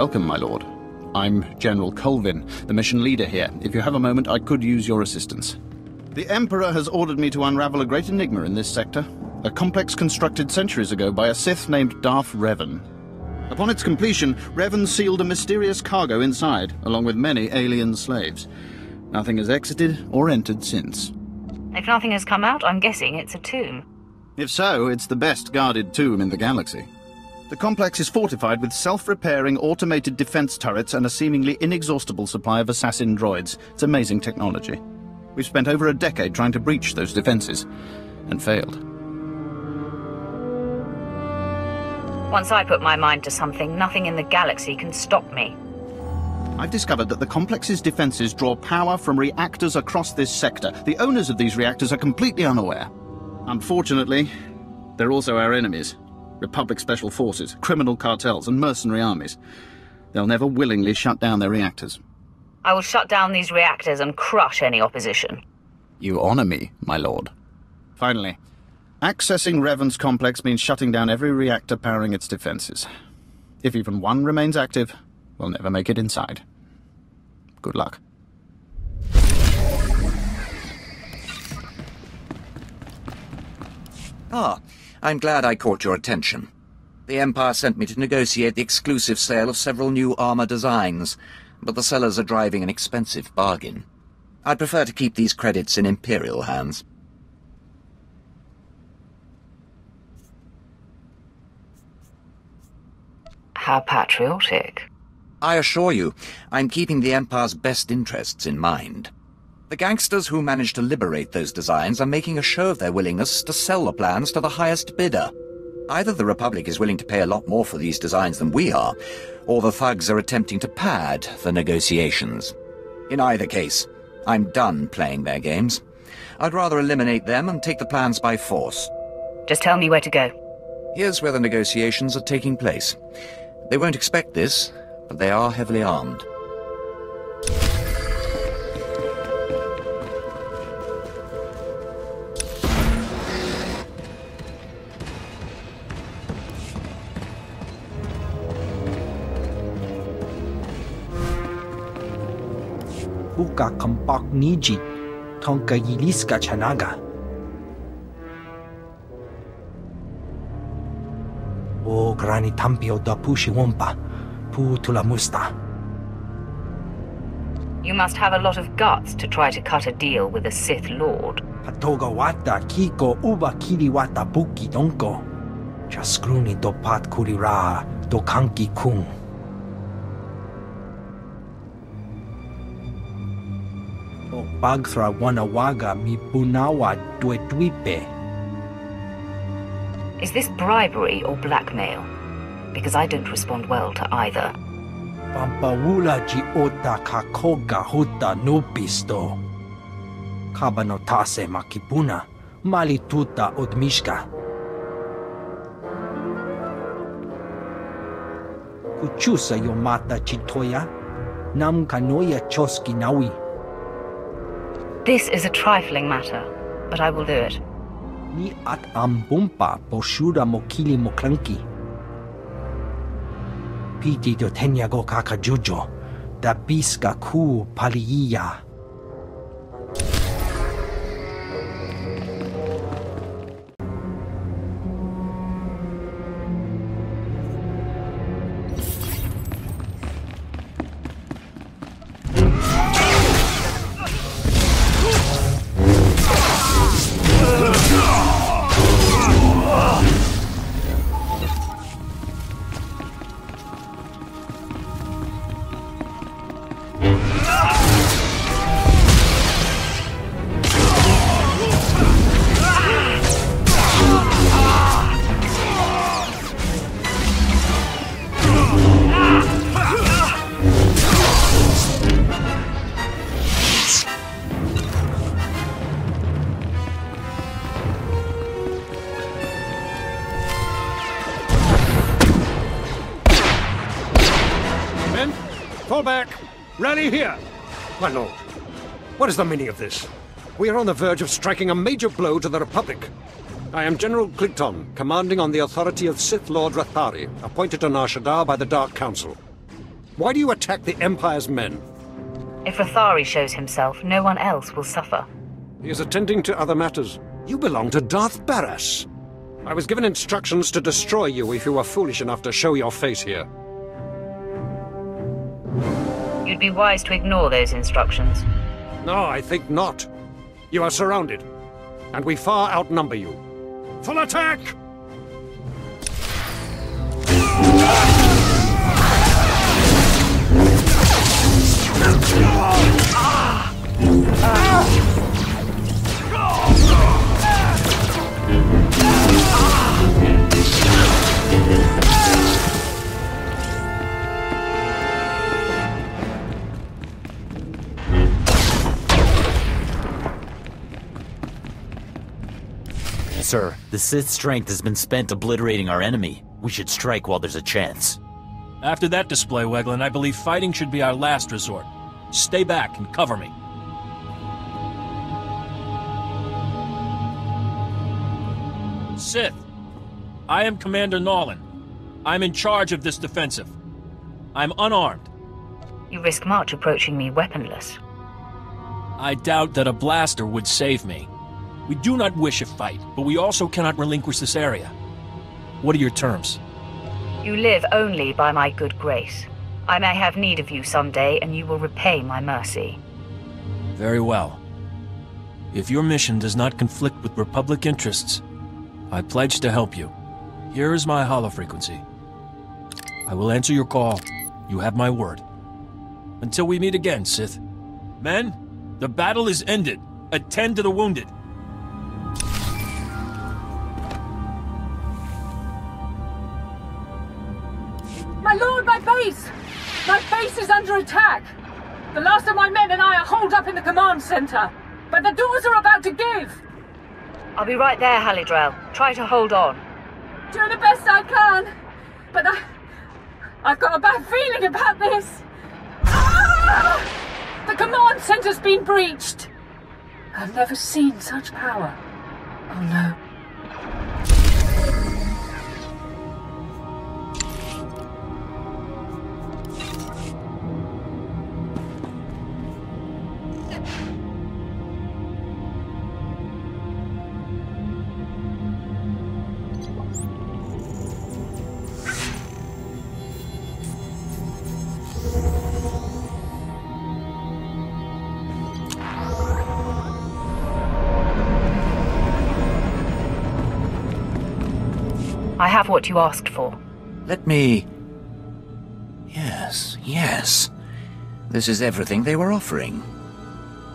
Welcome, my lord. I'm General Colvin, the mission leader here. If you have a moment, I could use your assistance. The Emperor has ordered me to unravel a great enigma in this sector. A complex constructed centuries ago by a Sith named Darth Revan. Upon its completion, Revan sealed a mysterious cargo inside, along with many alien slaves. Nothing has exited or entered since. If nothing has come out, I'm guessing it's a tomb. If so, it's the best guarded tomb in the galaxy. The complex is fortified with self-repairing automated defense turrets and a seemingly inexhaustible supply of assassin droids. It's amazing technology. We've spent over a decade trying to breach those defenses, and failed. Once I put my mind to something, nothing in the galaxy can stop me. I've discovered that the complex's defenses draw power from reactors across this sector. The owners of these reactors are completely unaware. Unfortunately, they're also our enemies. Republic Special Forces, criminal cartels, and mercenary armies. They'll never willingly shut down their reactors. I will shut down these reactors and crush any opposition. You honor me, my lord. Finally, accessing Revan's complex means shutting down every reactor powering its defenses. If even one remains active, we'll never make it inside. Good luck. I'm glad I caught your attention. The Empire sent me to negotiate the exclusive sale of several new armor designs, but the sellers are driving an expensive bargain. I'd prefer to keep these credits in Imperial hands. How patriotic. I assure you, I'm keeping the Empire's best interests in mind. The gangsters who managed to liberate those designs are making a show of their willingness to sell the plans to the highest bidder. Either the Republic is willing to pay a lot more for these designs than we are, or the thugs are attempting to pad the negotiations. In either case, I'm done playing their games. I'd rather eliminate them and take the plans by force. Just tell me where to go. Here's where the negotiations are taking place. They won't expect this, but they are heavily armed. Buka kampak nijit, tonka yiliska chanaga. Rani Tampio da Pushiwompa, Pu Tulamusta. You must have a lot of guts to try to cut a deal with a Sith Lord. Patoga wata kiko uba kiri wata buki donko. Chaskruni do pat kurira do kanki kung. O bagthra wanawaga mi bunawa duetwipe. Is this bribery or blackmail? Because I don't respond well to either. Pampawula ji ota kakoga huta nupisto. Kabanotase makipuna, malituta odmishka. Kuchusa yomata chitoya, nam kanoya choski nawi. This is a trifling matter, but I will do it. Ni at ambumpa poshura mokili moklanki. Piti do tenyago kakajujo, da biska ku paliya. Fall back! Rally here! My lord, what is the meaning of this? We are on the verge of striking a major blow to the Republic. I am General Clinton, commanding on the authority of Sith Lord Rathari, appointed to Nar Shaddaa by the Dark Council. Why do you attack the Empire's men? If Rathari shows himself, no one else will suffer. He is attending to other matters. You belong to Darth Barras. I was given instructions to destroy you if you were foolish enough to show your face here. You'd be wise to ignore those instructions. No, I think not. You are surrounded, and we far outnumber you. Full attack! Sir, the Sith's strength has been spent obliterating our enemy. We should strike while there's a chance. After that display, Weglin, I believe fighting should be our last resort. Stay back and cover me. Sith, I am Commander Nolan. I'm in charge of this defensive. I'm unarmed. You risk much approaching me weaponless. I doubt that a blaster would save me. We do not wish a fight, but we also cannot relinquish this area. What are your terms? You live only by my good grace. I may have need of you someday, and you will repay my mercy. Very well. If your mission does not conflict with Republic interests, I pledge to help you. Here is my holofrequency. I will answer your call. You have my word. Until we meet again, Sith. Men, the battle is ended. Attend to the wounded. My lord, my base! My base is under attack! The last of my men and I are holed up in the command center, but the doors are about to give! I'll be right there, Halidrel. Try to hold on. Doing the best I can, but I've got a bad feeling about this. Ah! The command center's been breached! I've never seen such power. Oh no. I have what you asked for. Let me... Yes. This is everything they were offering.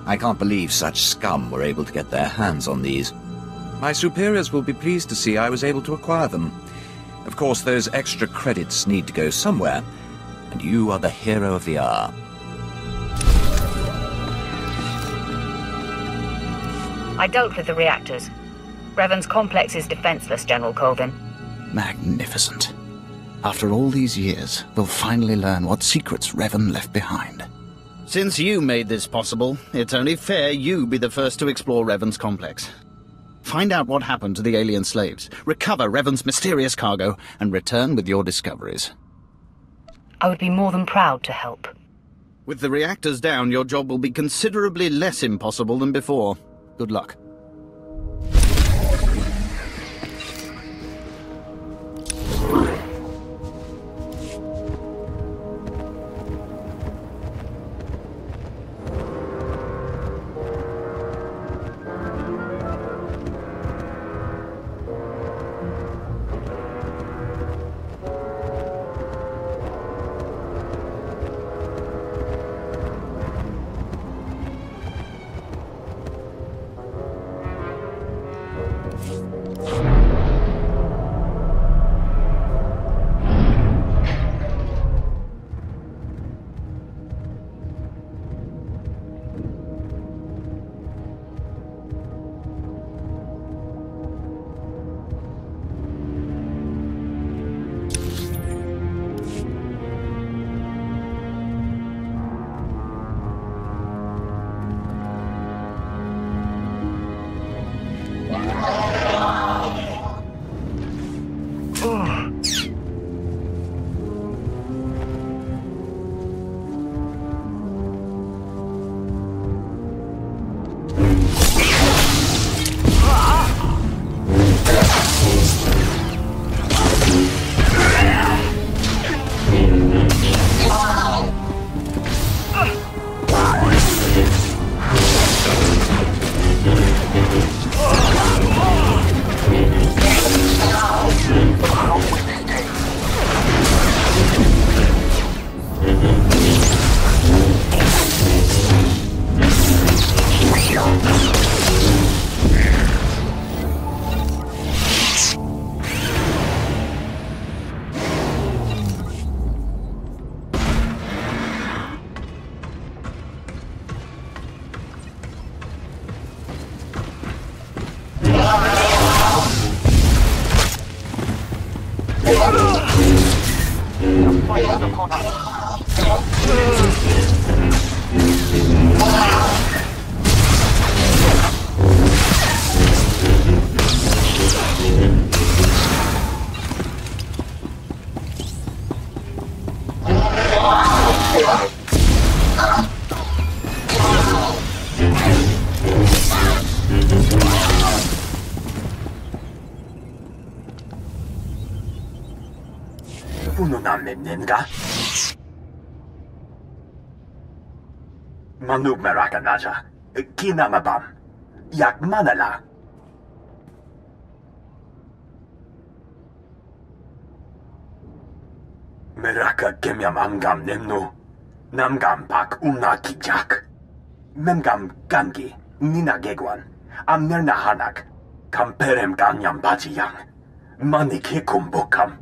I can't believe such scum were able to get their hands on these. My superiors will be pleased to see I was able to acquire them. Of course, those extra credits need to go somewhere, and you are the hero of the hour. I dealt with the reactors. Revan's complex is defenseless, General Colvin. Magnificent. After all these years, we'll finally learn what secrets Revan left behind. Since you made this possible, it's only fair you be the first to explore Revan's complex. Find out what happened to the alien slaves, recover Revan's mysterious cargo, and return with your discoveries. I would be more than proud to help. With the reactors down, your job will be considerably less impossible than before. Good luck. Manub meraka naja, kinamabam, yak manala. Meraka kemyam amgam nemnu, namgam pak kijak. Memgam gangi, nina gegwan, amnerna hanak, kamperem ganyam bajiyang, manik hikumbukam.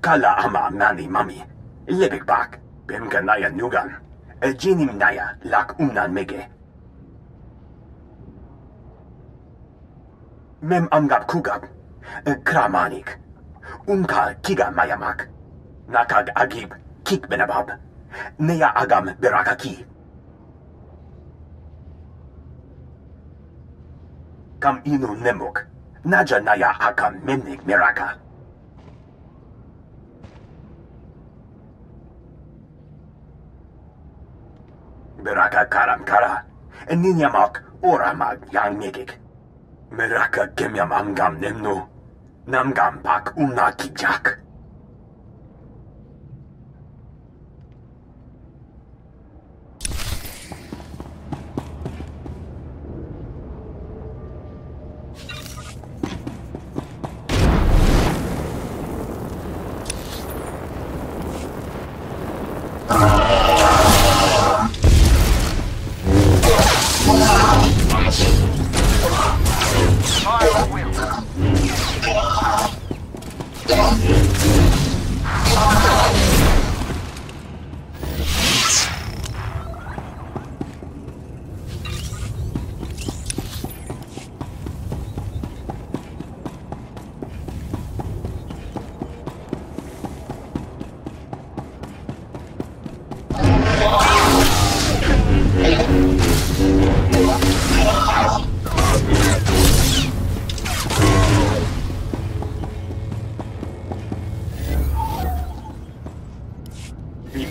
Kala ama nani mami, libik bak, bim kanaya nugan, Jinim naya lak umnan mege. Mem amgab kugab. Kramanik. Unka kiga mayamak. Nakag agib kik benabab. Neya agam berakaki. Kam inu nemuk. Naja naya akam memnik meraka. Beraka karam kara. Ninyamak oramag yang megik. Meraka kemyam amgam nemnu. Namgam pak umna kijak.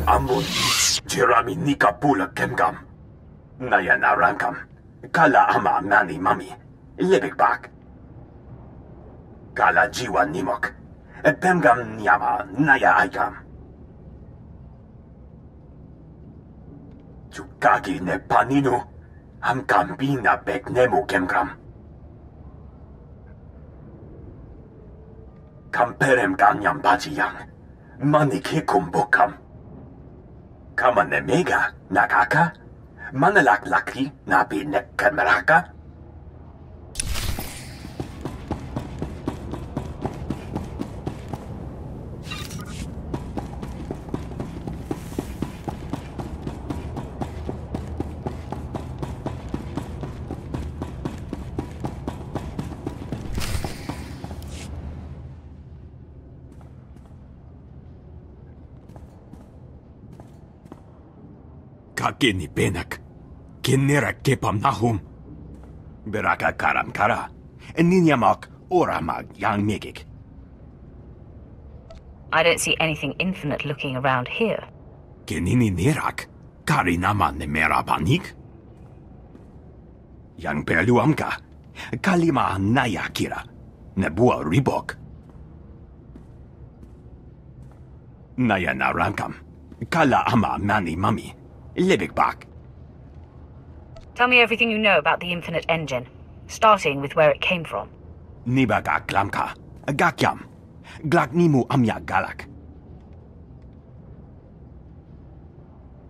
Amun, Jerami Nika Pula Kemgam. Naya Narankam. Kala Ama Mani Mami. Libik Bak. Kala Jiwa Nimok. Pemgam Nyama Naya Aikam. Chukagi ne Paninu. Amkam Bina Bek Nemu Kemgam. Kamperem Ganyam Bajiyang. Manik Hikum Bukam. Kama ne mega, nakaka? Manalak laki, nabi ne kameraka? Kakini penak. Kinera kepam nahum. Beraka karam kara. Ninyamak oramag yang megik. I don't see anything infinite looking around here. Kenini nerak. Kari naman ne mera panik. Yang perluamka. Kalima naya kira. Nebua ribok. Naya narankam. Kala ama mani mami. Libik Bak. Tell me everything you know about the Infinite Engine, starting with where it came from. Nibaga Klamka. Gakyam. Glaknimu Amya Galak.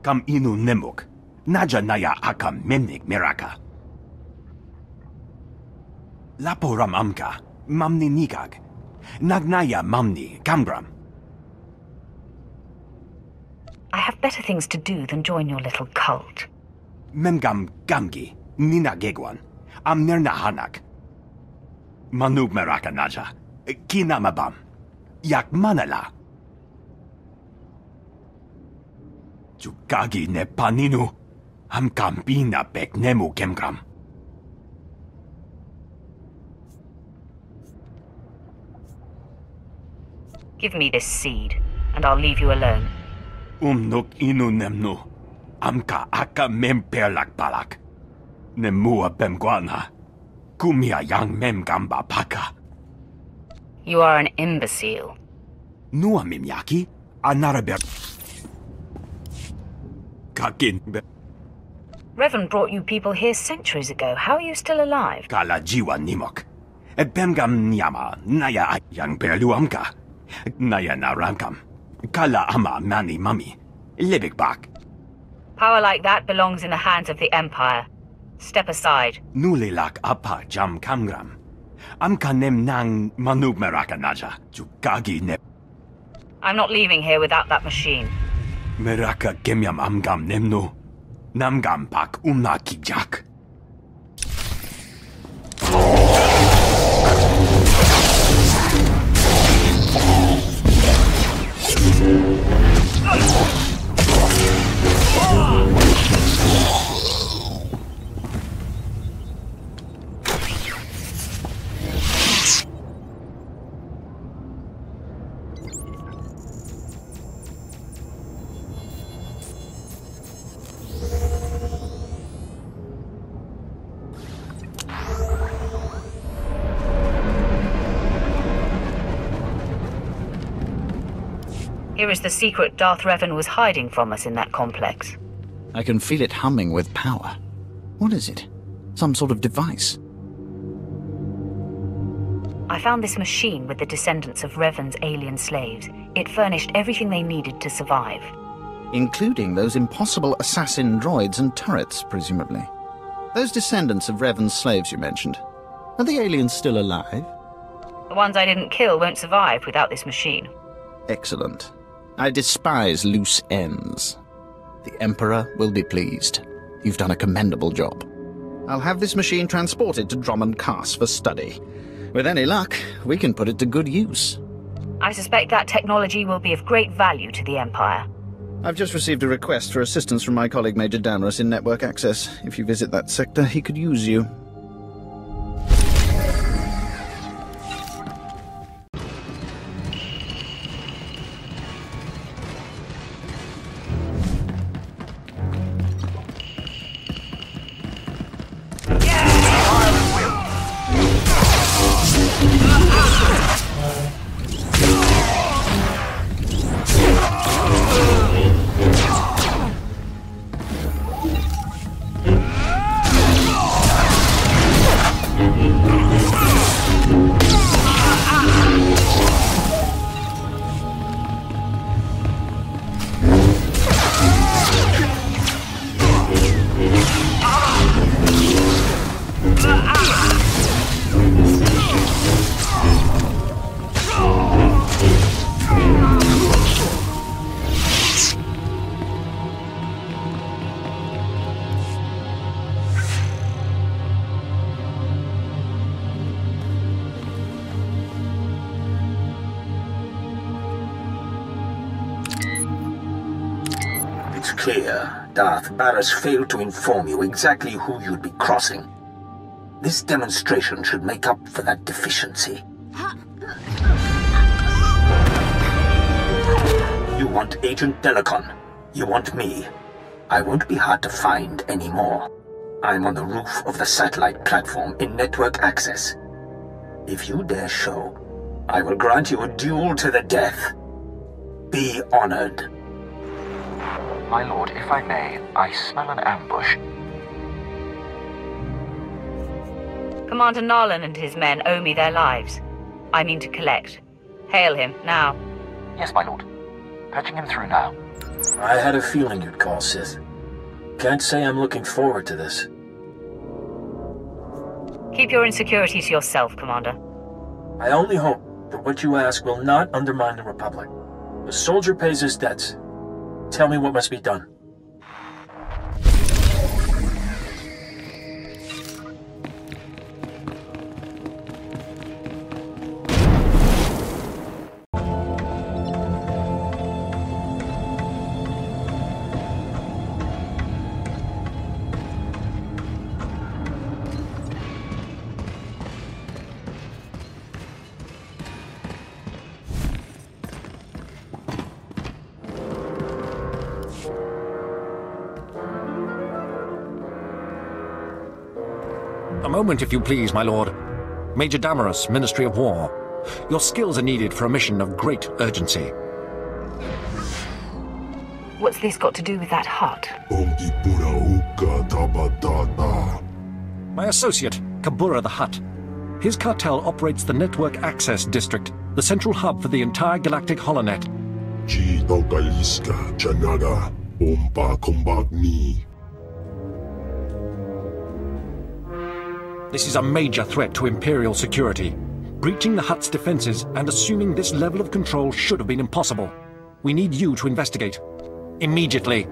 Kam inu nemuk. Naja naya akam memnik miraka. Laporam amka. Mamni nikag. Nagnaya mamni kamgram. I have better things to do than join your little cult. Memgam gamgi, nina gegwan, amnerna hanak. Manub meraka naja, kinamabam, yak manala. Jukagi ne paninu, am kampina bek nemu kemgram. Give me this seed, and I'll leave you alone. Nuk inu nemnu. Amka aka mem perlak balak. Nemua bemguana. Kumia yang mem gamba paka. You are an imbecile. Nua mimyaki. Anaraber. Kakin be. Revan brought you people here centuries ago. How are you still alive? Kala jiwa nimok. Bemgam nyama. Naya yang perlu amka. Naya narankam. Kala ama mani mami. Libik Bak. Power like that belongs in the hands of the Empire. Step aside. Nulilak apa jam kamgram. Amkanem nang manub meraka naja. Jukagi ne. I'm not leaving here without that machine. Meraka gemyam amgam nemnu. Namgam pak umna kijak. Here is the secret Darth Revan was hiding from us in that complex. I can feel it humming with power. What is it? Some sort of device? I found this machine with the descendants of Revan's alien slaves. It furnished everything they needed to survive. Including those impossible assassin droids and turrets, presumably. Those descendants of Revan's slaves you mentioned. Are the aliens still alive? The ones I didn't kill won't survive without this machine. Excellent. I despise loose ends. The Emperor will be pleased. You've done a commendable job. I'll have this machine transported to Drummond Cass for study. With any luck, we can put it to good use. I suspect that technology will be of great value to the Empire. I've just received a request for assistance from my colleague Major Damaris in network access. If you visit that sector, he could use you. Clear, Darth Barras failed to inform you exactly who you'd be crossing. This demonstration should make up for that deficiency. You want Agent Delicon. You want me. I won't be hard to find anymore. I'm on the roof of the satellite platform in network access. If you dare show, I will grant you a duel to the death. Be honored. My lord, if I may, I smell an ambush. Commander Narlan and his men owe me their lives. I mean to collect. Hail him, now. Yes, my lord. Patching him through now. I had a feeling you'd call, Sith. Can't say I'm looking forward to this. Keep your insecurity to yourself, Commander. I only hope that what you ask will not undermine the Republic. The soldier pays his debts. Tell me what must be done. A moment, if you please, my lord. Major Damaris, Ministry of War. Your skills are needed for a mission of great urgency. What's this got to do with that hut? My associate, Kabura the Hutt. His cartel operates the Network Access District, the central hub for the entire galactic holonet. This is a major threat to Imperial security. Breaching the Hutt's defenses and assuming this level of control should have been impossible. We need you to investigate. Immediately.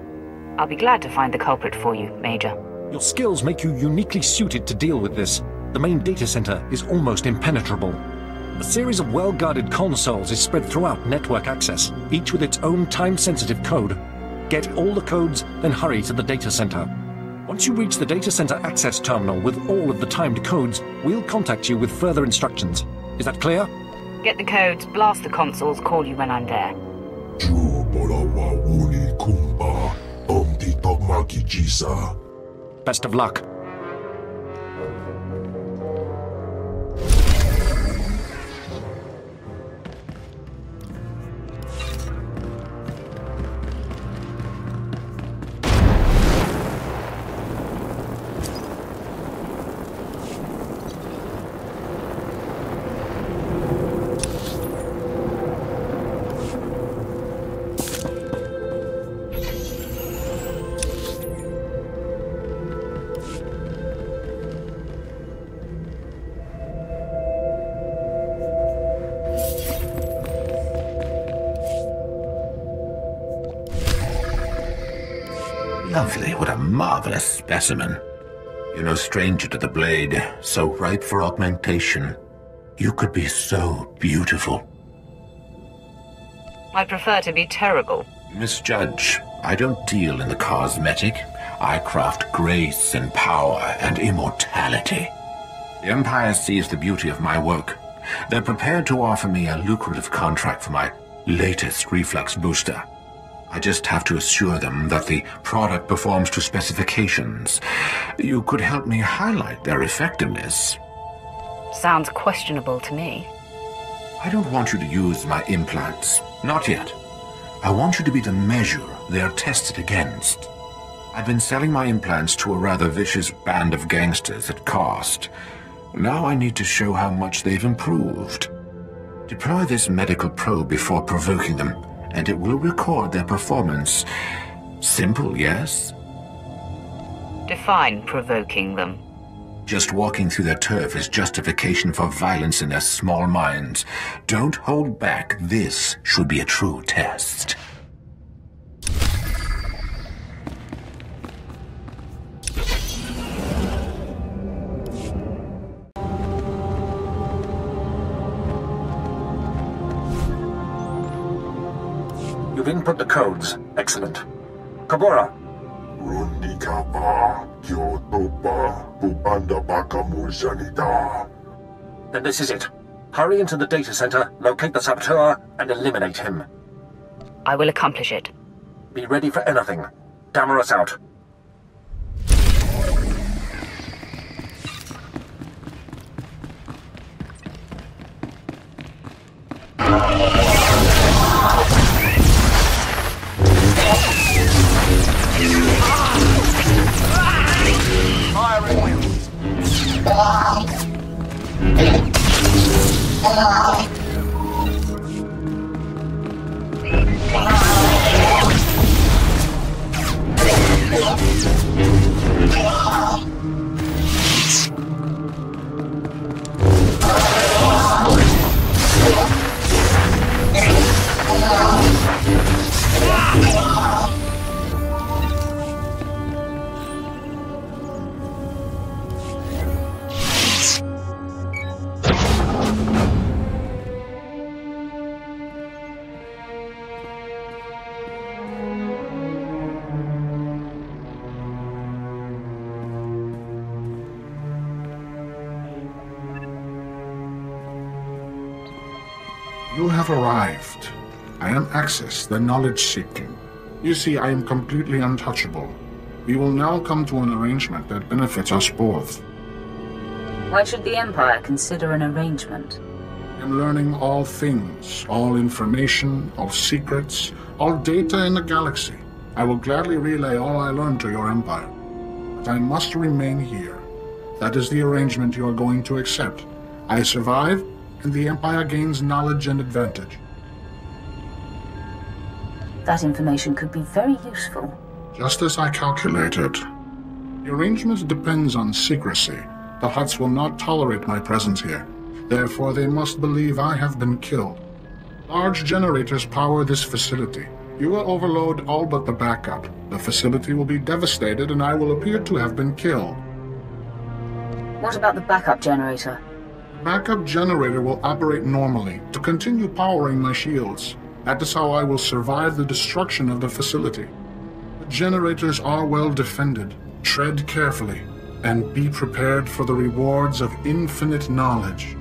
I'll be glad to find the culprit for you, Major. Your skills make you uniquely suited to deal with this. The main data center is almost impenetrable. A series of well-guarded consoles is spread throughout network access, each with its own time-sensitive code. Get all the codes, then hurry to the data center. Once you reach the data center access terminal with all of the timed codes, we'll contact you with further instructions. Is that clear? Get the codes, blast the consoles, call you when I'm there. Best of luck. Lovely, what a marvelous specimen. You're no stranger to the blade, so ripe for augmentation. You could be so beautiful. I prefer to be terrible. You misjudge. I don't deal in the cosmetic. I craft grace and power and immortality. The Empire sees the beauty of my work. They're prepared to offer me a lucrative contract for my latest reflex booster. I just have to assure them that the product performs to specifications. You could help me highlight their effectiveness. Sounds questionable to me. I don't want you to use my implants. Not yet. I want you to be the measure they are tested against. I've been selling my implants to a rather vicious band of gangsters at cost. Now I need to show how much they've improved. Deploy this medical probe before provoking them, and it will record their performance. Simple, yes? Define provoking them. Just walking through their turf is justification for violence in their small minds. Don't hold back. This should be a true test. You've input the codes. Excellent. Kabura. Then this is it. Hurry into the data center, locate the saboteur, and eliminate him. I will accomplish it. Be ready for anything. Damaris out. You have arrived. I am Axis, the knowledge-seeking. You see, I am completely untouchable. We will now come to an arrangement that benefits us both. Why should the Empire consider an arrangement? I am learning all things, all information, all secrets, all data in the galaxy. I will gladly relay all I learned to your Empire. But I must remain here. That is the arrangement you are going to accept. I survive, and the Empire gains knowledge and advantage. That information could be very useful. Just as I calculated. The arrangement depends on secrecy. The Hutts will not tolerate my presence here. Therefore, they must believe I have been killed. Large generators power this facility. You will overload all but the backup. The facility will be devastated and I will appear to have been killed. What about the backup generator? Backup generator will operate normally to continue powering my shields. That is how I will survive the destruction of the facility. The generators are well defended. Tread carefully, and be prepared for the rewards of infinite knowledge.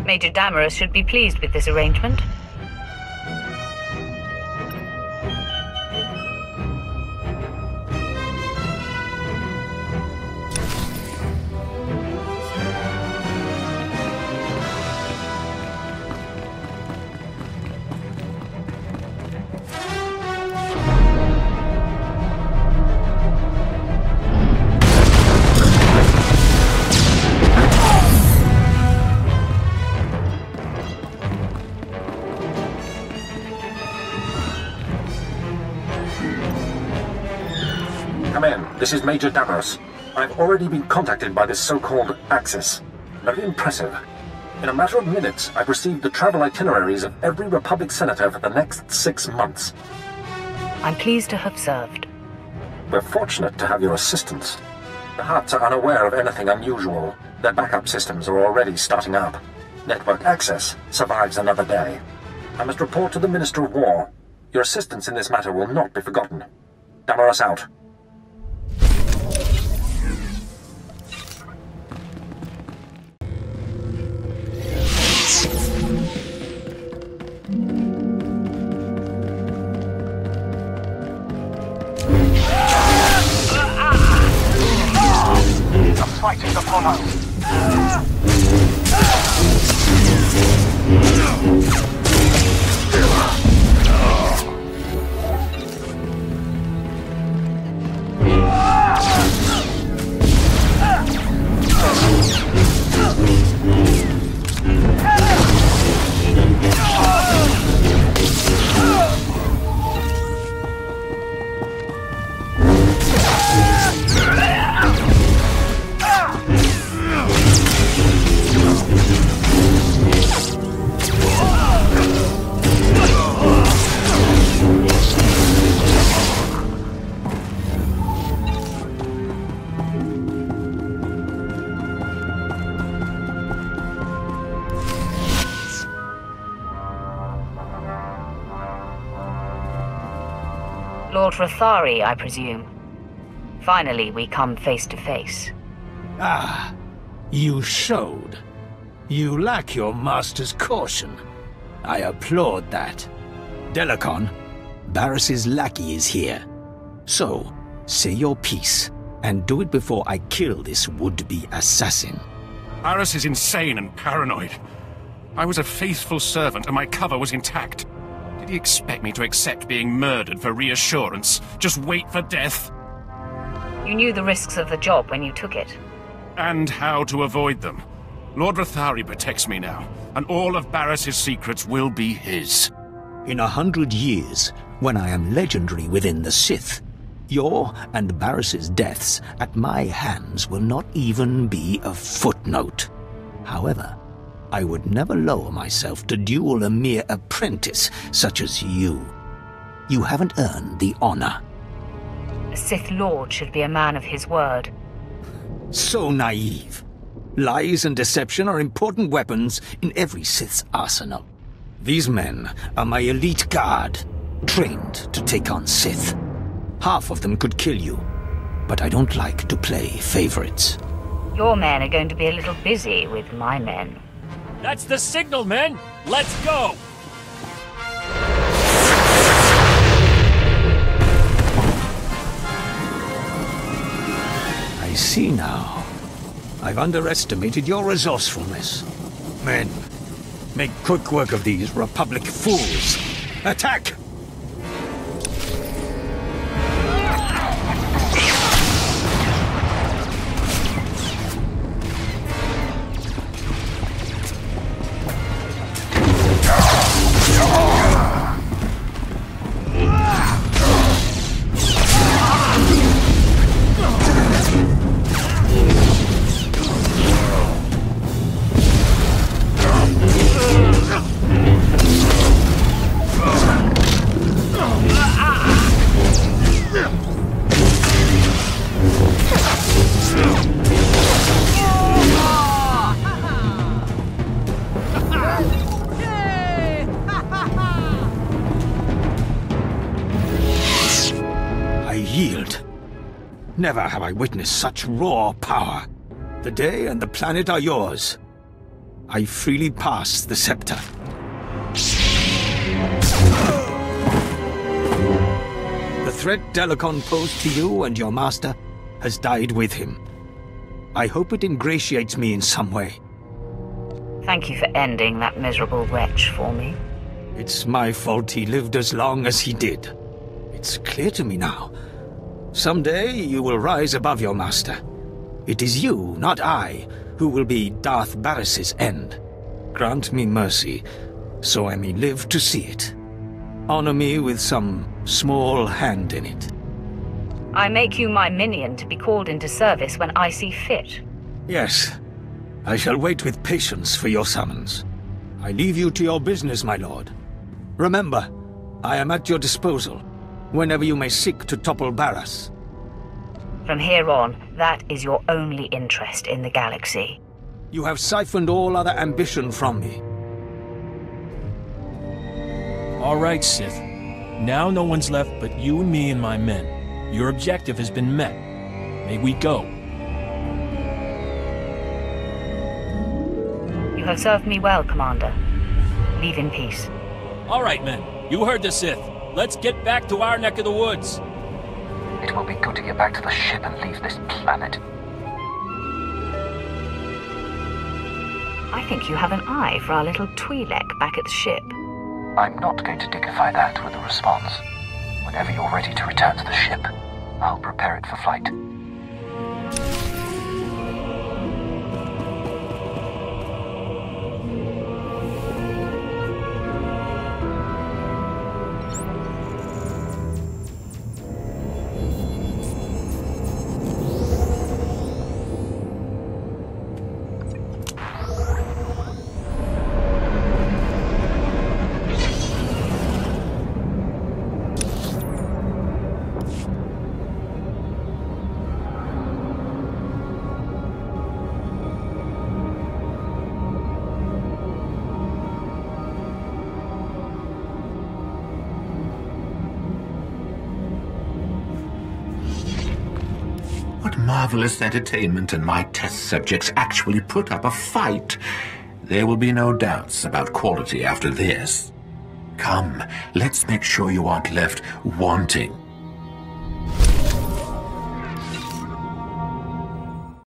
Major Damaris should be pleased with this arrangement. This is Major Damaris. I've already been contacted by this so-called Axis. Very impressive. In a matter of minutes, I've received the travel itineraries of every Republic senator for the next 6 months. I'm pleased to have served. We're fortunate to have your assistance. The Hutts are unaware of anything unusual. Their backup systems are already starting up. Network access survives another day. I must report to the Minister of War. Your assistance in this matter will not be forgotten. Damaris out. The fight is upon us. Lord Rathari, I presume. Finally, we come face to face. Ah, you showed. You lack your master's caution. I applaud that. Delicon, Barris's lackey is here. So, say your piece, and do it before I kill this would-be assassin. Barris is insane and paranoid. I was a faithful servant and my cover was intact. Did he expect me to accept being murdered for reassurance? Just wait for death? You knew the risks of the job when you took it. And how to avoid them. Lord Rathari protects me now, and all of Barris's secrets will be his. In 100 years, when I am legendary within the Sith, your and Barris's deaths at my hands will not even be a footnote. However, I would never lower myself to duel a mere apprentice such as you. You haven't earned the honor. A Sith Lord should be a man of his word. So naive. Lies and deception are important weapons in every Sith's arsenal. These men are my elite guard, trained to take on Sith. Half of them could kill you, but I don't like to play favorites. Your men are going to be a little busy with my men. That's the signal, men! Let's go! I see now. I've underestimated your resourcefulness. Men, make quick work of these Republic fools. Attack! Never have I witnessed such raw power. The day and the planet are yours. I freely pass the scepter. The threat Delicon posed to you and your master has died with him. I hope it ingratiates me in some way. Thank you for ending that miserable wretch for me. It's my fault he lived as long as he did. It's clear to me now. Someday you will rise above your master. It is you, not I, who will be Darth Barris's end. Grant me mercy, so I may live to see it. Honor me with some small hand in it. I make you my minion to be called into service when I see fit. Yes, I shall wait with patience for your summons. I leave you to your business, my lord. Remember, I am at your disposal, whenever you may seek to topple Barris. From here on, that is your only interest in the galaxy. You have siphoned all other ambition from me. All right, Sith. Now no one's left but you and me and my men. Your objective has been met. May we go. You have served me well, Commander. Leave in peace. All right, men. You heard the Sith. Let's get back to our neck of the woods. It will be good to get back to the ship and leave this planet. I think you have an eye for our little Twi'lek back at the ship. I'm not going to dignify that with a response. Whenever you're ready to return to the ship, I'll prepare it for flight. marvelous entertainment and my test subjects actually put up a fight, there will be no doubts about quality after this. Come, let's make sure you aren't left wanting.